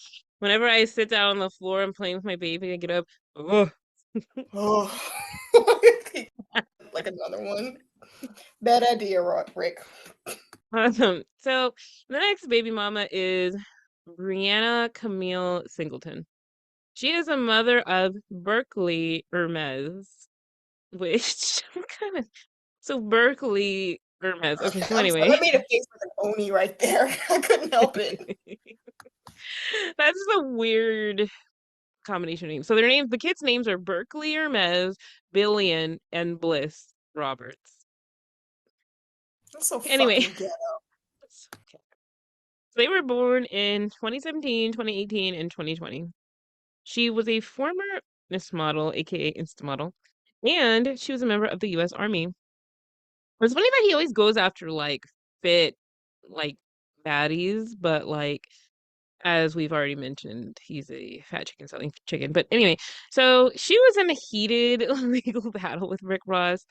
Whenever I sit down on the floor and playing with my baby, I get up. Ugh. Oh. Like another one. Bad idea, Rick. So the next baby mama is Brianna Camille Singleton. She is a mother of Berkeley Hermes, which kind of so Berkeley Hermes. Okay, so I'm sorry, anyway, that made a face with an oni right there. I couldn't help it. that's just a weird combination name. So their names, the kids' names are Berkeley Hermes, Billion, and Bliss Roberts. That's so Anyway, fucking ghetto. okay. So they were born in 2017, 2018, and 2020. She was a former Miss Model, aka Insta Model, and she was a member of the US Army. It's funny that he always goes after like fit, like baddies, but like as we've already mentioned, he's a fat chicken selling chicken. But anyway, so she was in a heated legal battle with Rick Ross,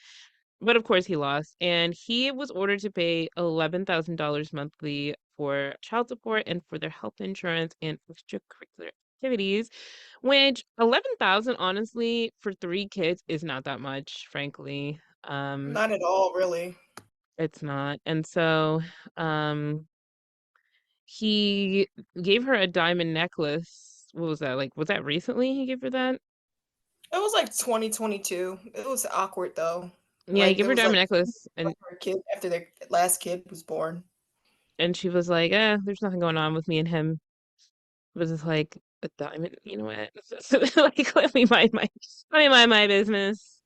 but of course he lost, and he was ordered to pay $11,000 monthly for child support and for their health insurance and extracurricular activities, which 11,000 honestly for three kids is not that much, frankly. Not at all, really. It's not. And so, he gave her a diamond necklace. What was that? Like, was that recently he gave her that? It was like 2022. It was awkward though. Yeah, he Like gave it her a was diamond like necklace her kid after their last kid was born. and she was like, there's nothing going on with me and him. It was just like a diamond, you know what? Like let me mind my business.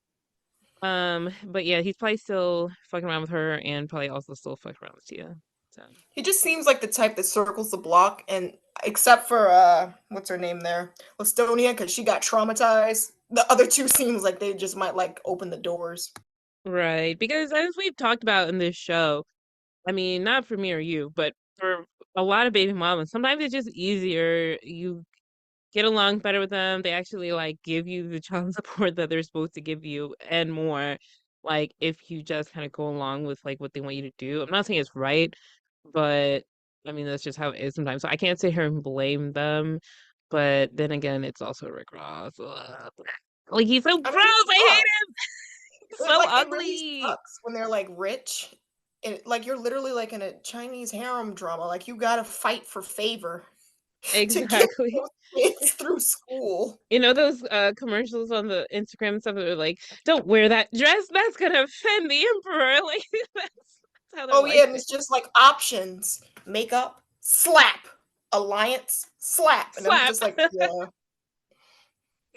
But yeah, he's probably still fucking around with her and probably also still fucking around with Tia. So He just seems like the type that circles the block, and except for what's her name there, Listonia, because she got traumatized. The other two seems like they just might like open the doors. right, because as we've talked about in this show, I mean, not for me or you, but for a lot of baby mamas, sometimes it's just easier. You get along better with them. They actually like give you the child support that they're supposed to give you and more. Like if you just kind of go along with like what they want you to do. I'm not saying it's right, but I mean that's just how it is sometimes. So I can't sit here and blame them. But then again, it's also Rick Ross. Ugh. Like he's so I gross. mean, it I hate sucks. him. He's so It really ugly. sucks when they're, like, rich, and, like, you're literally, like, in a Chinese harem drama, like, you gotta fight for favor to get Exactly. those kids through school. You know those commercials on the Instagram and stuff that are like, "Don't wear that dress. That's gonna offend the emperor." Like that's how their Oh, life yeah, and is. it's just, like, options: makeup, slap, alliance, slap, and I'm Slap. just like, "Yeah."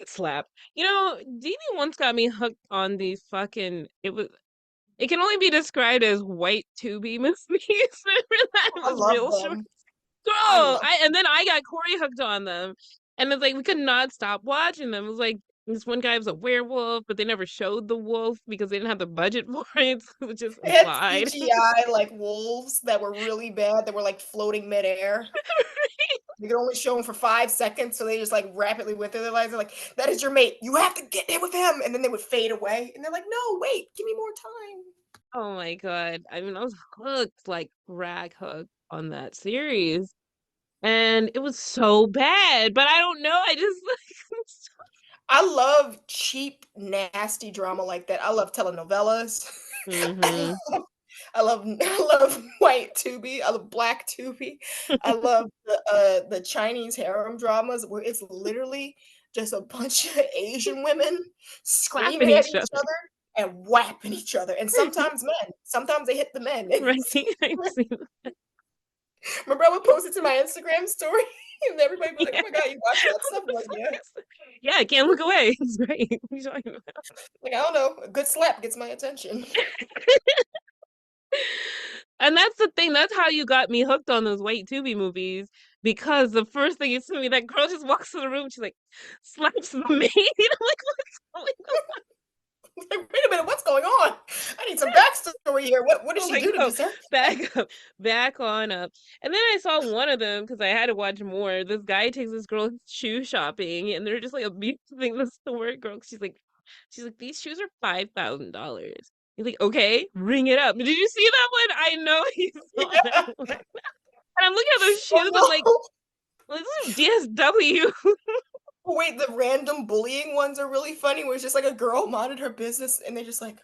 Slap. You know, Dini once got me hooked on these fucking it can only be described as white tubi movies. Remember that? It I was love real short. them. I Girl, love and then I got Corey hooked on them. And it's like we could not stop watching them. It was like this one guy was a werewolf, but they never showed the wolf because they didn't have the budget for it, so it just They had implied. CGI, like, wolves that were really bad, that were, like, floating midair. You could only show them for 5 seconds, so they just, like, rapidly went through their lives. They're like, "That is your mate. You have to get there with him," and then they would fade away, and they're like, "No, wait, give me more time." Oh my God. I mean, I was hooked, like rag hooked on that series. And it was so bad, but I don't know. I just like I love cheap, nasty drama like that. I love telenovelas. I hmm love I love white Tubi. I love black Tubi. I love the Chinese harem dramas where it's literally just a bunch of Asian women slapping screaming at each each other. other and whapping each other, and sometimes men. Sometimes they hit the men. Right? I've seen Remember I would post it to my Instagram story, and everybody would be like, yeah. "Oh my god, you watch that What stuff?" I'm the like, fuck "Yeah." is that? Yeah, I can't look away. It's great. What are you talking about? Like, I don't know, a good slap gets my attention. And that's the thing. That's how you got me hooked on those white Tubi movies. Because the first thing you see me, that girl just walks in the room. She's like, slaps the maid. I'm like, what's going on? Like, wait a minute, what's going on? I need some backstory here. What did I'm she like, do to oh, deserve that? back up, back on up. And then I saw one of them because I had to watch more. This guy takes this girl shoe shopping, and they're just like abusing the store girl. She's like, these shoes are $5,000. He's like, okay, ring it up. Did you see that one? I know you saw that Yeah. one. And I'm looking at those Oh shoes. I'm like, no. well, this is DSW. Oh, wait, the random bullying ones are really funny where it's just like a girl minded her business and they just like,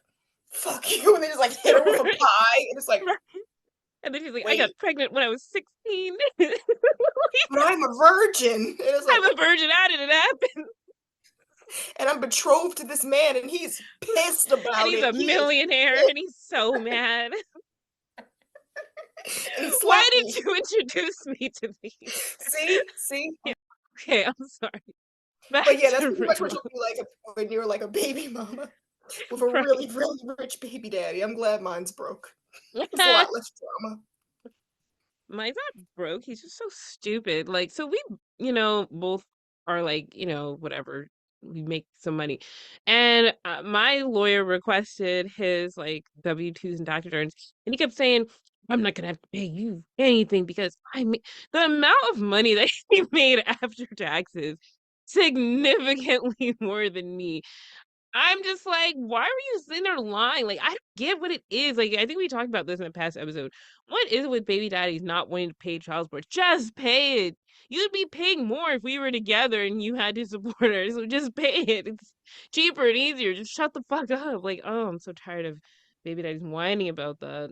fuck you, and they just like hit her with a Right, pie. And it's like, right. And then she's like, I got wait, pregnant when I was 16. but I'm a virgin. And it's like, I'm a virgin. How did it happen? and I'm betrothed to this man and he's pissed And about he's it. a He is millionaire and pissed. he's so mad. And he Why slapped did me. you introduce me to these? See? See? Yeah, okay, I'm sorry. But Back yeah, that's to pretty much what real. you'll be like when you're like a baby mama with a really, Right. really rich baby daddy. I'm glad mine's broke. It's a lot less drama. Mine's not broke. He's just so stupid. Like, so we, both are like, whatever. We make some money. And my lawyer requested his like W-2s and tax returns. And he kept saying, I'm not going to have to pay you anything because the amount of money that he made after taxes significantly more than me. I'm just like, why were you sitting there lying? Like, I don't get what it is. Like, I think we talked about this in a past episode. What is it with baby daddies not wanting to pay child support? Just pay it. You'd be paying more if we were together and you had to support her. So just pay it. It's cheaper and easier. Just shut the fuck up. Like, oh, I'm so tired of baby daddies whining about that.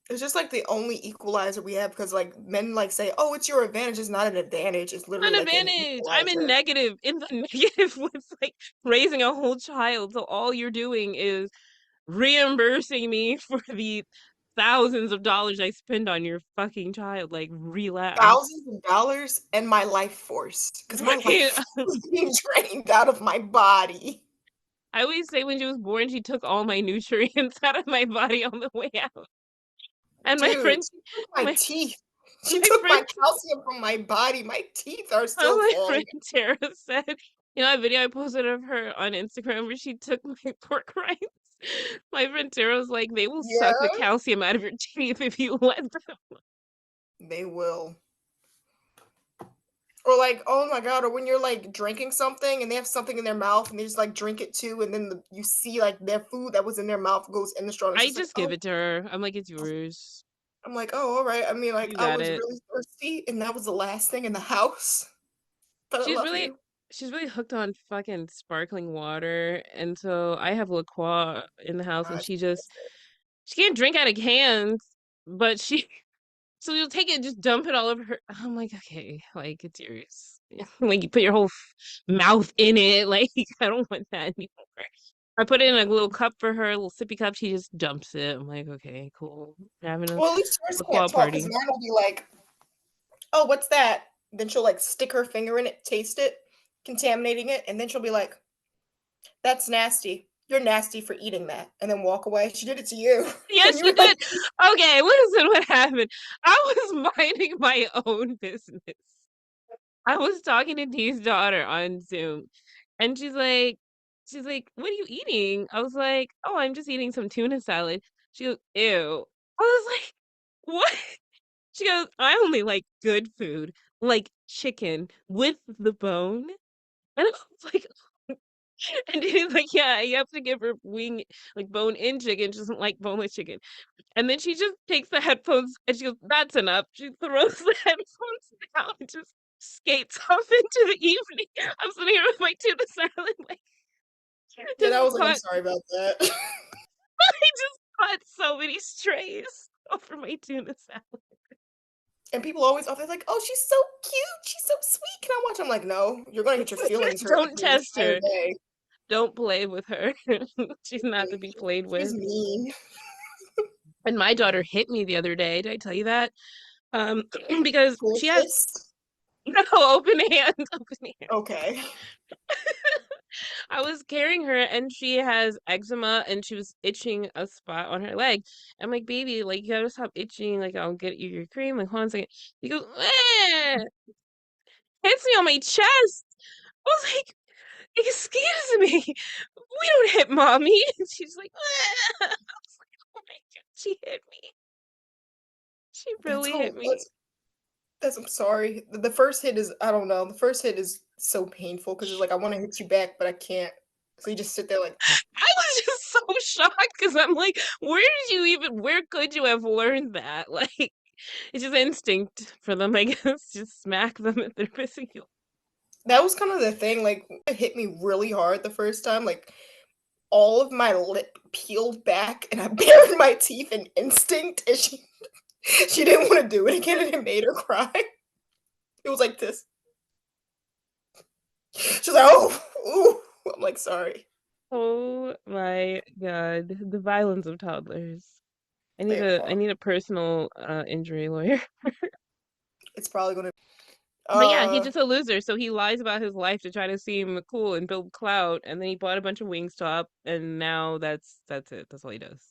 It's just like the only equalizer we have because like men like say, "Oh, it's your advantage." It's not an advantage. It's literally An like an advantage. I'm in equalizer. negative. In the negative with like raising a whole child. So all you're doing is reimbursing me for the thousands of dollars I spend on your fucking child. Like, relax. Thousands of dollars and my life force because my Right? life was being drained out of my body. I always say when she was born, she took all my nutrients out of my body on the way out. And Dude, she took my my teeth. She my took friend, my calcium from my body. My teeth are still my falling. friend Tara said, that video I posted of her on Instagram where she took my pork rinds. My friend Tara was like, they will suck the Yeah, calcium out of your teeth if you let them. they will. Or like, oh my god, or when you're like drinking something and they have something in their mouth and they just like drink it too, and then you see like their food that was in their mouth goes in the straw. And it's I just like, just give oh, it to her. I'm like, it's yours. I'm like, oh, all right. I mean, like, You I got was it. really thirsty, and that was the last thing in the house. But I She's love really you. she's really hooked on fucking sparkling water, and so I have La Croix in the house, and God. she can't drink out of cans, but she so you'll take it and just dump it all over her. I'm like, okay, like it's yours. Like you put your whole mouth in it. Like I don't want that anymore. I put it in a little cup for her, a little sippy cup. She just dumps it. I'm like, okay, cool. We're having a Well, at least yours La can't Croix talk because party. mine will be like, "Oh, what's that?" Then she'll like stick her finger in it, taste it, contaminating it, and then she'll be like, "That's nasty. You're nasty for eating that," and then walk away. She did it to you, and Yes, you she were like, did. Okay, listen what happened. I was minding my own business. I was talking to Dee's daughter on Zoom, and she's like, "What are you eating?" I was like, "Oh, I'm just eating some tuna salad." She goes, "Ew." I was like, "What?" She goes, "I only like good food, like chicken with the bone." And I was like, and he's like, "Yeah, you have to give her like bone in chicken. She doesn't like boneless chicken." And then she just takes the headphones and she goes, "That's enough." She throws the headphones down and just skates off into the evening. I'm sitting here with my tuna salad, like "Yeah." That just was like, "I'm caught sorry about that." I just caught so many strays over my tuna salad. And people always they're like, "Oh, she's so cute. She's so sweet. Can I watch?" I'm like, "No, you're gonna get your feelings hurt Don't the test entire her. day." Don't play with her. She's not to be played She's with. mean. And my daughter hit me the other day. Did I tell you that? Because Full she has fist. no open hand, open hand. Okay. I was carrying her and she has eczema and she was itching a spot on her leg. I'm like, baby, like you gotta stop itching. Like I'll get you your cream. Like hold on a second. He goes, eh, hits me on my chest. I was like, excuse me, we don't hit mommy. And she's like, eh. I was like, oh my god, she hit me. She That's really hit all me. that's I'm sorry. The first hit is I don't know. The first hit is so painful because it's like I want to hit you back, but I can't. So you just sit there like, I was just so shocked because I'm like, where could you have learned that? Like, it's just instinct for them, I guess. Just smack them if they're missing you. that was kind of the thing. Like it hit me really hard the first time. Like all of my lip peeled back, and I bared my teeth in instinct, and she didn't want to do it again, and it made her cry. It was like this. She's like, "Oh, ooh." I'm like, "Sorry." Oh my God. The violence of toddlers. They I are. need a personal injury lawyer. It's probably gonna. But yeah, he's Uh, just a loser. So he lies about his life to try to seem cool and build clout, and then he bought a bunch of Wingstop, and now that's it. That's all he does.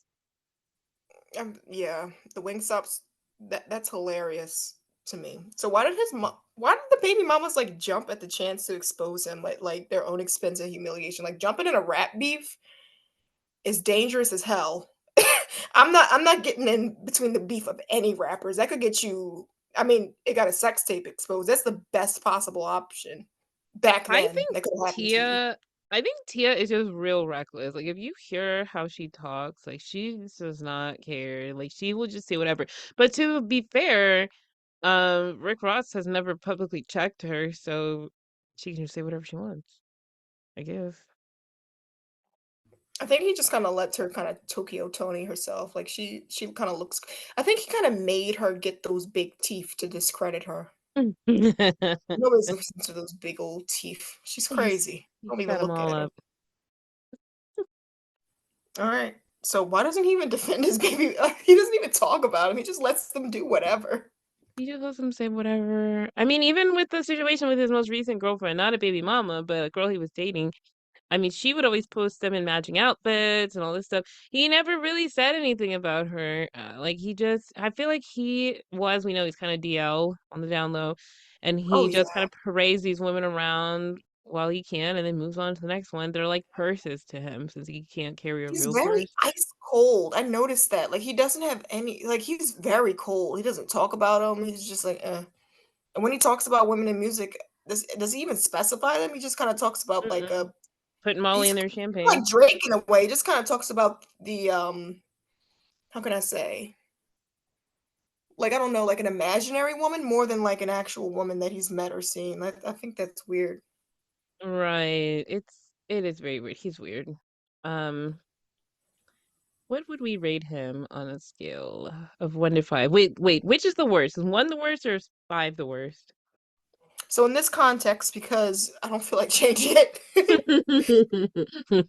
yeah, the Wingstops. That's hilarious to me. So why did why did the baby mamas like jump at the chance to expose him like their own expense and humiliation? Like jumping in a rap beef is dangerous as hell. I'm not getting in between the beef of any rappers. That could get you. I mean, it got a sex tape exposed. That's the best possible option back I then think that could have happened to you. Tia, I think Tia is just real reckless. Like if you hear how she talks, like she just does not care. Like she will just say whatever. But to be fair, Rick Ross has never publicly checked her, so she can just say whatever she wants, I guess. I think he just kinda lets her kinda Tokyo Tony herself, like, she kinda looks I think he kinda made her get those big teeth to discredit her. Nobody's listening to those big old teeth. She's crazy. He Don't even set them look all at her. up. Alright. So why doesn't he even defend his baby? He doesn't even talk about him, he just lets them do whatever. He just lets him say whatever. I mean, even with the situation with his most recent girlfriend, not a baby mama, but a girl he was dating, I mean, she would always post them in matching outfits and all this stuff. He never really said anything about her. Like he just, I feel like we know he's kind of DL on the down low, and Oh, he yeah. just kind of parades these women around while he can, and then moves on to the next one. They're like purses to him since he can't carry a He's real very purse. ice cold. I noticed that. Like, he doesn't have any like, he's very cold. He doesn't talk about them. He's just like, "Eh." And when he talks about women in music, does he even specify them? He just kinda talks about, like, Mm-mm. Putting Molly he's in their like champagne. Drake in a way, he just kinda talks about the, how can I say? Like, I don't know, like an imaginary woman more than like an actual woman that he's met or seen. I think that's weird. Right. It is very weird. He's weird. Um, what would we rate him on a scale of 1 to 5? Wait, which is the worst? Is one the worst or is five the worst? So in this context, because I don't feel like changing it,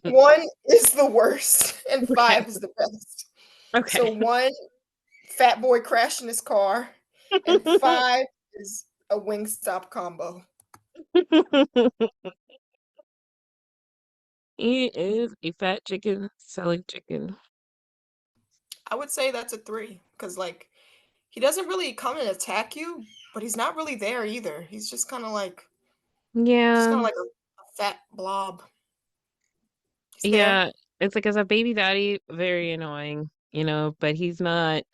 one is the worst and Okay. five is the best. So Okay. one, fat boy crashed in his car, and five is a Wingstop combo. He is a fat chicken selling chicken. I would say that's a three because like he doesn't really come and attack you, but he's not really there either. He's just kind Yeah. of like a fat blob. He's there. Yeah. It's like as a baby daddy, very annoying, but he's not.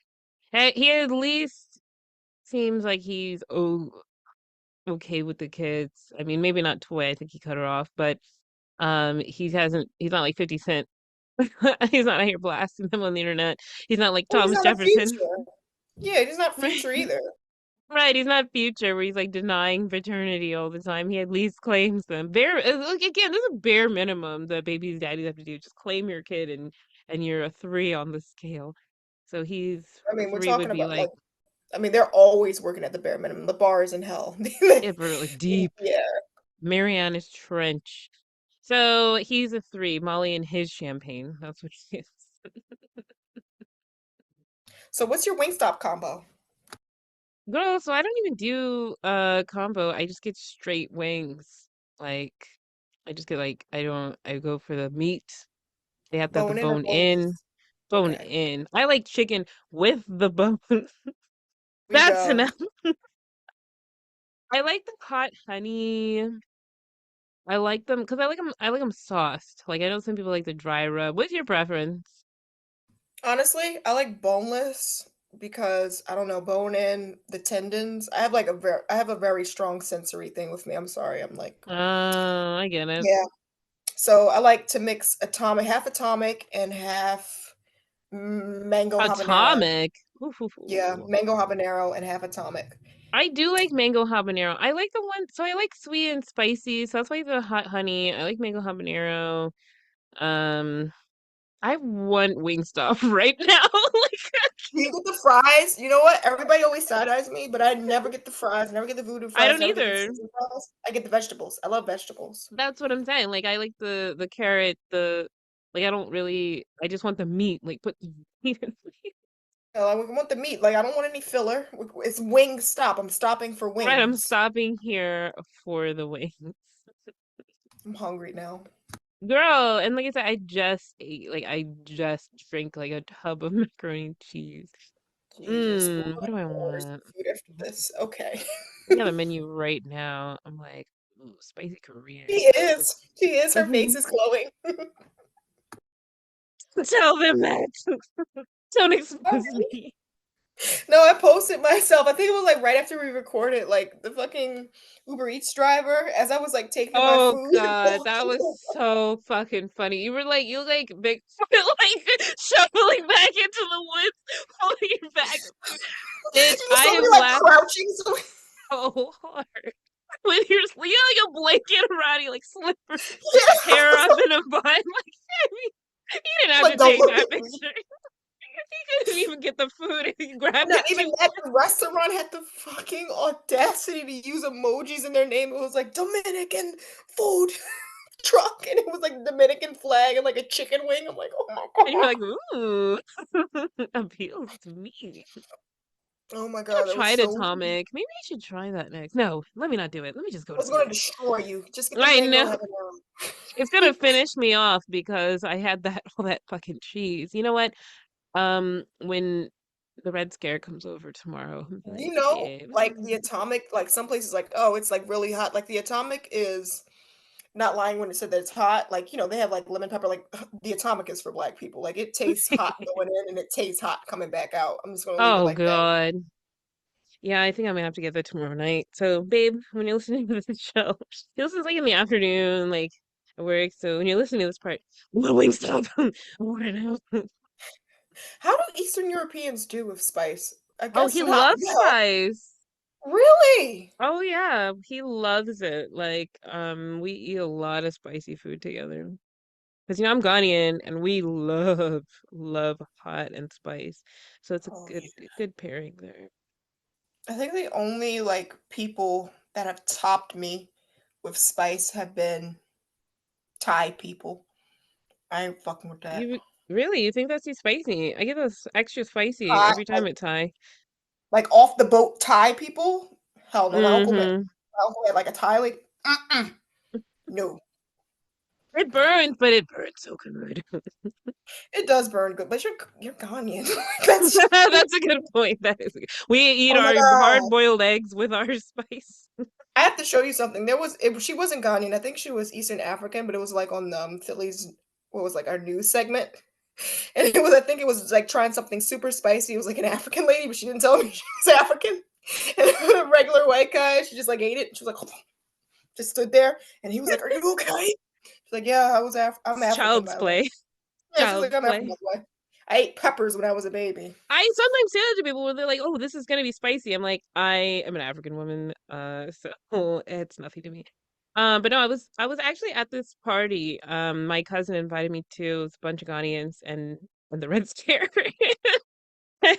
He at least seems like he's okay with the kids. I mean, maybe not Toy. I think he cut her off, but he's not like 50 Cent. He's not out here blasting them on the internet. He's not like Oh, he's Thomas not a Jefferson. future. Yeah, he's not Right. future either. Right, he's not Future where he's like denying paternity all the time. He at least claims them. Like again, this is a bare minimum that baby's daddies have to do. Just claim your kid and you're a three on the scale. So he's I mean, we're three would talking be about like like, I mean, they're always working at the bare minimum. The bar is in hell. yeah, but like deep. Yeah. Mariana's Trench. So he's a three. Molly and his champagne. That's what he is. So what's your Wingstop combo? Girl, so I don't even do combo. I just get straight wings. Like I just get like I go for the meat. They have to have the Bone in or bone in. boneless? Bone Okay. in. I like chicken with the bone. We That's go. enough. I like the hot honey. I like them because I like them sauced. Like I know some people like the dry rub. What's your preference? Honestly, I like boneless because I don't know, bone in, the tendons. I have a very strong sensory thing with me. I'm sorry. I'm like, I get it. yeah. So I like to mix atomic, half atomic and half mango habanero. Atomic. Yeah, Ooh. mango habanero and half atomic. I do like mango habanero. I like the one, so I like sweet and spicy. So that's why the hot honey. I like mango habanero. Um, I want Wingstop right now. Do you get the fries? You know what? Everybody always side eyes me, but I never get the fries, never get the voodoo I fries, don't never get the either. Caesar fries. I get the vegetables. I love vegetables. That's what I'm saying. Like I like the carrot, the like I don't really I just want the meat. Like put the meat in me. I want the meat. Like I don't want any filler. It's wing stop. I'm stopping for Right, I'm wings. stopping here for the wings. I'm hungry now. Girl, and like I said, I just drank like a tub of macaroni and cheese. Jesus, who What do I orders want? food after this? Okay. I got a menu right now. I'm like, ooh, spicy She Korean. is. She is. Her face is glowing. Tell them that. Don't expose me. No, I posted myself. I think it was like right after we recorded, like the fucking Uber Eats driver, as I was like taking my Oh food and God, that was so fucking funny. You were like big, like shuffling back into the woods, holding your bag of food. Bitch, you I saw me have like laughed crouching. So so hard with your you had like a blanket around you, like slipper, yeah, I hair was up in a bun. Like you didn't have like, to don't take look that at picture. me. You couldn't even get the food and you grabbed Not it even too. that. The restaurant had the fucking audacity to use emojis in their name. It was like Dominican food truck, and it was like Dominican flag and like a chicken wing. I'm like, oh my And you're god. like, ooh, appeals to me. Oh my Never god, that was tried so weird. Atomic. Maybe I should try that next. No, let me not do it. Let me just go I to was gonna food. destroy you. Just get the I mango know habanero. it's gonna finish me off because I had that all that fucking cheese. You know what? When the Red Scare comes over tomorrow, I'm You like, know, babe. like the atomic, like some places like, oh, it's like really hot. Like the atomic is not lying when it said that it's hot. Like, they have like lemon pepper, like the atomic is for black people. Like it tastes hot going in and it tastes hot coming back out. I'm just gonna leave it Oh like that. God. Yeah, I think I'm gonna have to get that tomorrow night. So, babe, when you're listening to this show, you listen like in the afternoon, like at work. So when you're listening to this part, what Wingstop? I want to know. How do Eastern Europeans do with spice? I Oh, guess he not loves well. spice. Really? Oh yeah, he loves it. Like, we eat a lot of spicy food together. Because I'm Ghanaian and we love hot and spice. So it's a Oh good yeah. good pairing there. I think the only like people that have topped me with spice have been Thai people. I ain't fucking with that. You really, you think that's too spicy? I get this extra spicy Thai, every time it's Thai. like off the boat Thai people? Hell no, I'll go back. Mm-hmm. I'll go at like a Thai like no. It burns, but it burns so good. It does burn good, but you're Ghanaian. That's That's a good point. That is, we eat oh my our god. hard-boiled eggs with our spice. I have to show you something. She wasn't Ghanaian. I think she was Eastern African, but it was like on Philly's what was like our news segment. And it was I think it was like trying something super spicy. It was like an African lady, but she didn't tell me she was African. And a regular white guy, she just like ate it. She was like just stood there and he was like, "Are you okay?" She's like, "Yeah, I'm It's African child's by the way." play. Yeah, she's like, Child's "I'm African by play. the way." I ate peppers when I was a baby. I sometimes say that to people when they're like, "Oh, this is gonna be spicy." I'm like, I am an African woman, so it's nothing to me. But no, I was actually at this party. My cousin invited me to. It's a bunch of Ghanaians and the Red Scare. And,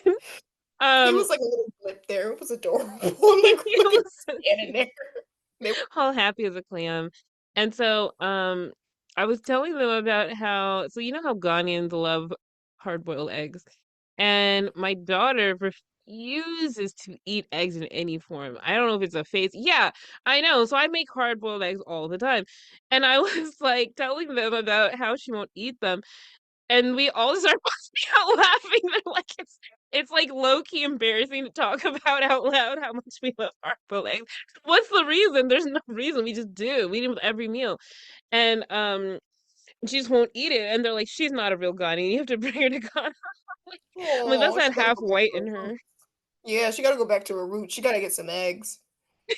He um, was like a little blip there. It was adorable. I'm like, it look at was him standing there. They all happy as a clam. And so, I was telling them about how, so you know how Ghanaians love hard-boiled eggs, and my daughter refuses to eat eggs in any form. I don't know if it's a phase. Yeah, I know. So I make hard-boiled eggs all the time, and I was like telling them about how she won't eat them, and we all start busting out laughing. They're like, it's like low key embarrassing to talk about out loud how much we love hard-boiled eggs. What's the reason? There's no reason. We just do. We eat them with every meal, and she just won't eat it. And they're like, she's not a real Ghanaian. You have to bring her to Ghana. I'm like, that's oh, that she gotta half go back white to in her her. roots. Yeah, she gotta go back to her roots. She gotta get some eggs.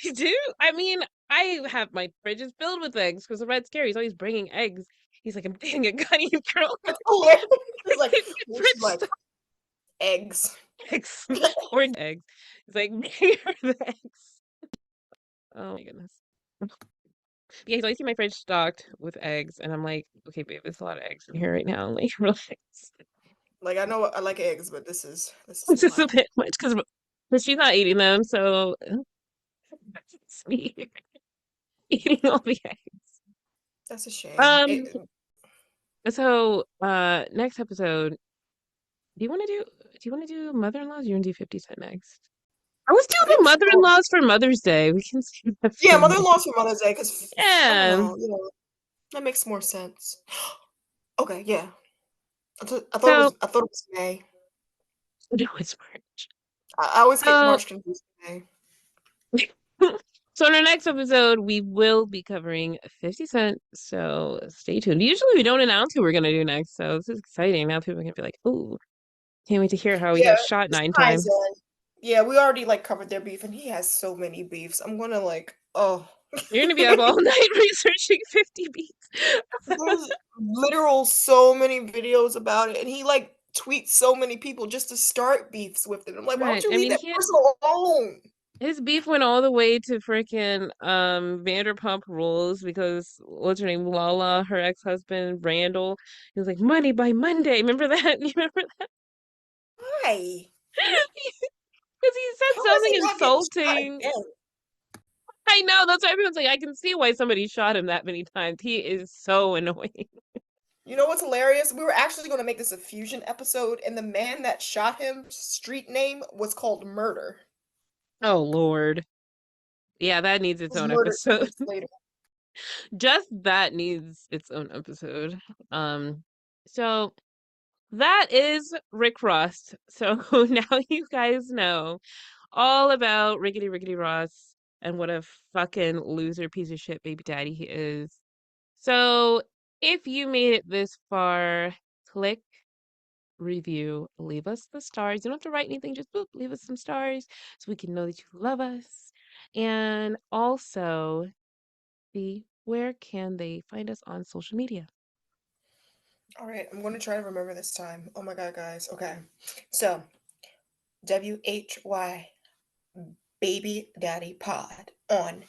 You do? I mean, I have my fridge is filled with eggs because the Red Scare, he's always bringing eggs. He's like, I'm dating a Ghanaian girl. That's hilarious. It's like, what's she Fridge like? Eggs. eggs or eggs. It's like bring her the eggs. Oh my goodness. Yeah, he's always seen my fridge stocked with eggs, and I'm like, okay, babe, there's a lot of eggs in here right now. Like, relax. Like I know I like eggs, but this is It's too just a much. bit much because she's not eating them, so it's me eating all the eggs. That's a shame. Um, so next episode, do you want to do mother-in-laws? Or you want to do 50 Cent next? I was I doing the think so. mother-in-laws for Mother's Day. We can see that Yeah, for mother-in-law's for Mother's Day because I don't yeah. know, that makes more sense. Okay, yeah. So I thought it was May. no, it's March. I always get So March confused with May. so in our next episode, we will be covering 50 Cent. So stay tuned. Usually we don't announce who we're gonna do next, so this is exciting. Now people are gonna be like, "Oh, can't wait to hear how he Yeah, got shot this 9 times." ties in. Yeah, we already like covered their beef, and he has so many beefs. I'm gonna like, oh, You're gonna be up all night researching 50 beats. there's literal so many videos about it, and he like tweets so many people just to start beefs with it. I'm like, why don't Right. you I leave mean, that person alone? his beef went all the way to freaking Vanderpump Rules because what's her name? Lala, her ex-husband, Randall. He was like, money by Monday. Remember that? You remember that? Why? Because he said How is something he not getting shot insulting. again? I know, that's why everyone's like, I can see why somebody shot him that many times. He is so annoying. You know what's hilarious? We were actually going to make this a fusion episode, and the man that shot him, street name was called Murder. Oh Lord. Yeah, that needs He its was own murdered episode. years later. Just that needs its own episode. So that is Rick Ross. So now you guys know all about Riggedy Riggedy Ross and what a fucking loser piece of shit baby daddy he is. So if you made it this far, click review, leave us the stars. You don't have to write anything, just boop, leave us some stars so we can know that you love us. And also, see where can they find us on social media? All right, I'm going to try to remember this time. Oh my God, guys. Okay. So, WHY Baby Daddy Pod on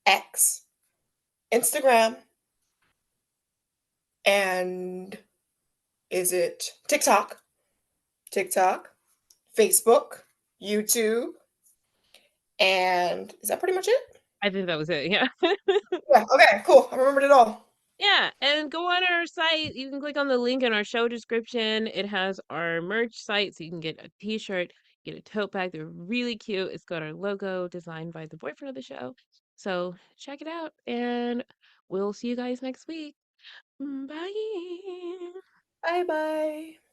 X, Instagram, and is it TikTok? TikTok, Facebook, YouTube, and is that pretty much it? I think that was it. Yeah. Yeah, okay, cool. I remembered it all. Yeah, and go on our site. You can click on the link in our show description. It has our merch site, so you can get a t-shirt, get a tote bag. They're really cute. It's got our logo designed by the boyfriend of the show. So check it out, and we'll see you guys next week. Bye. Bye bye.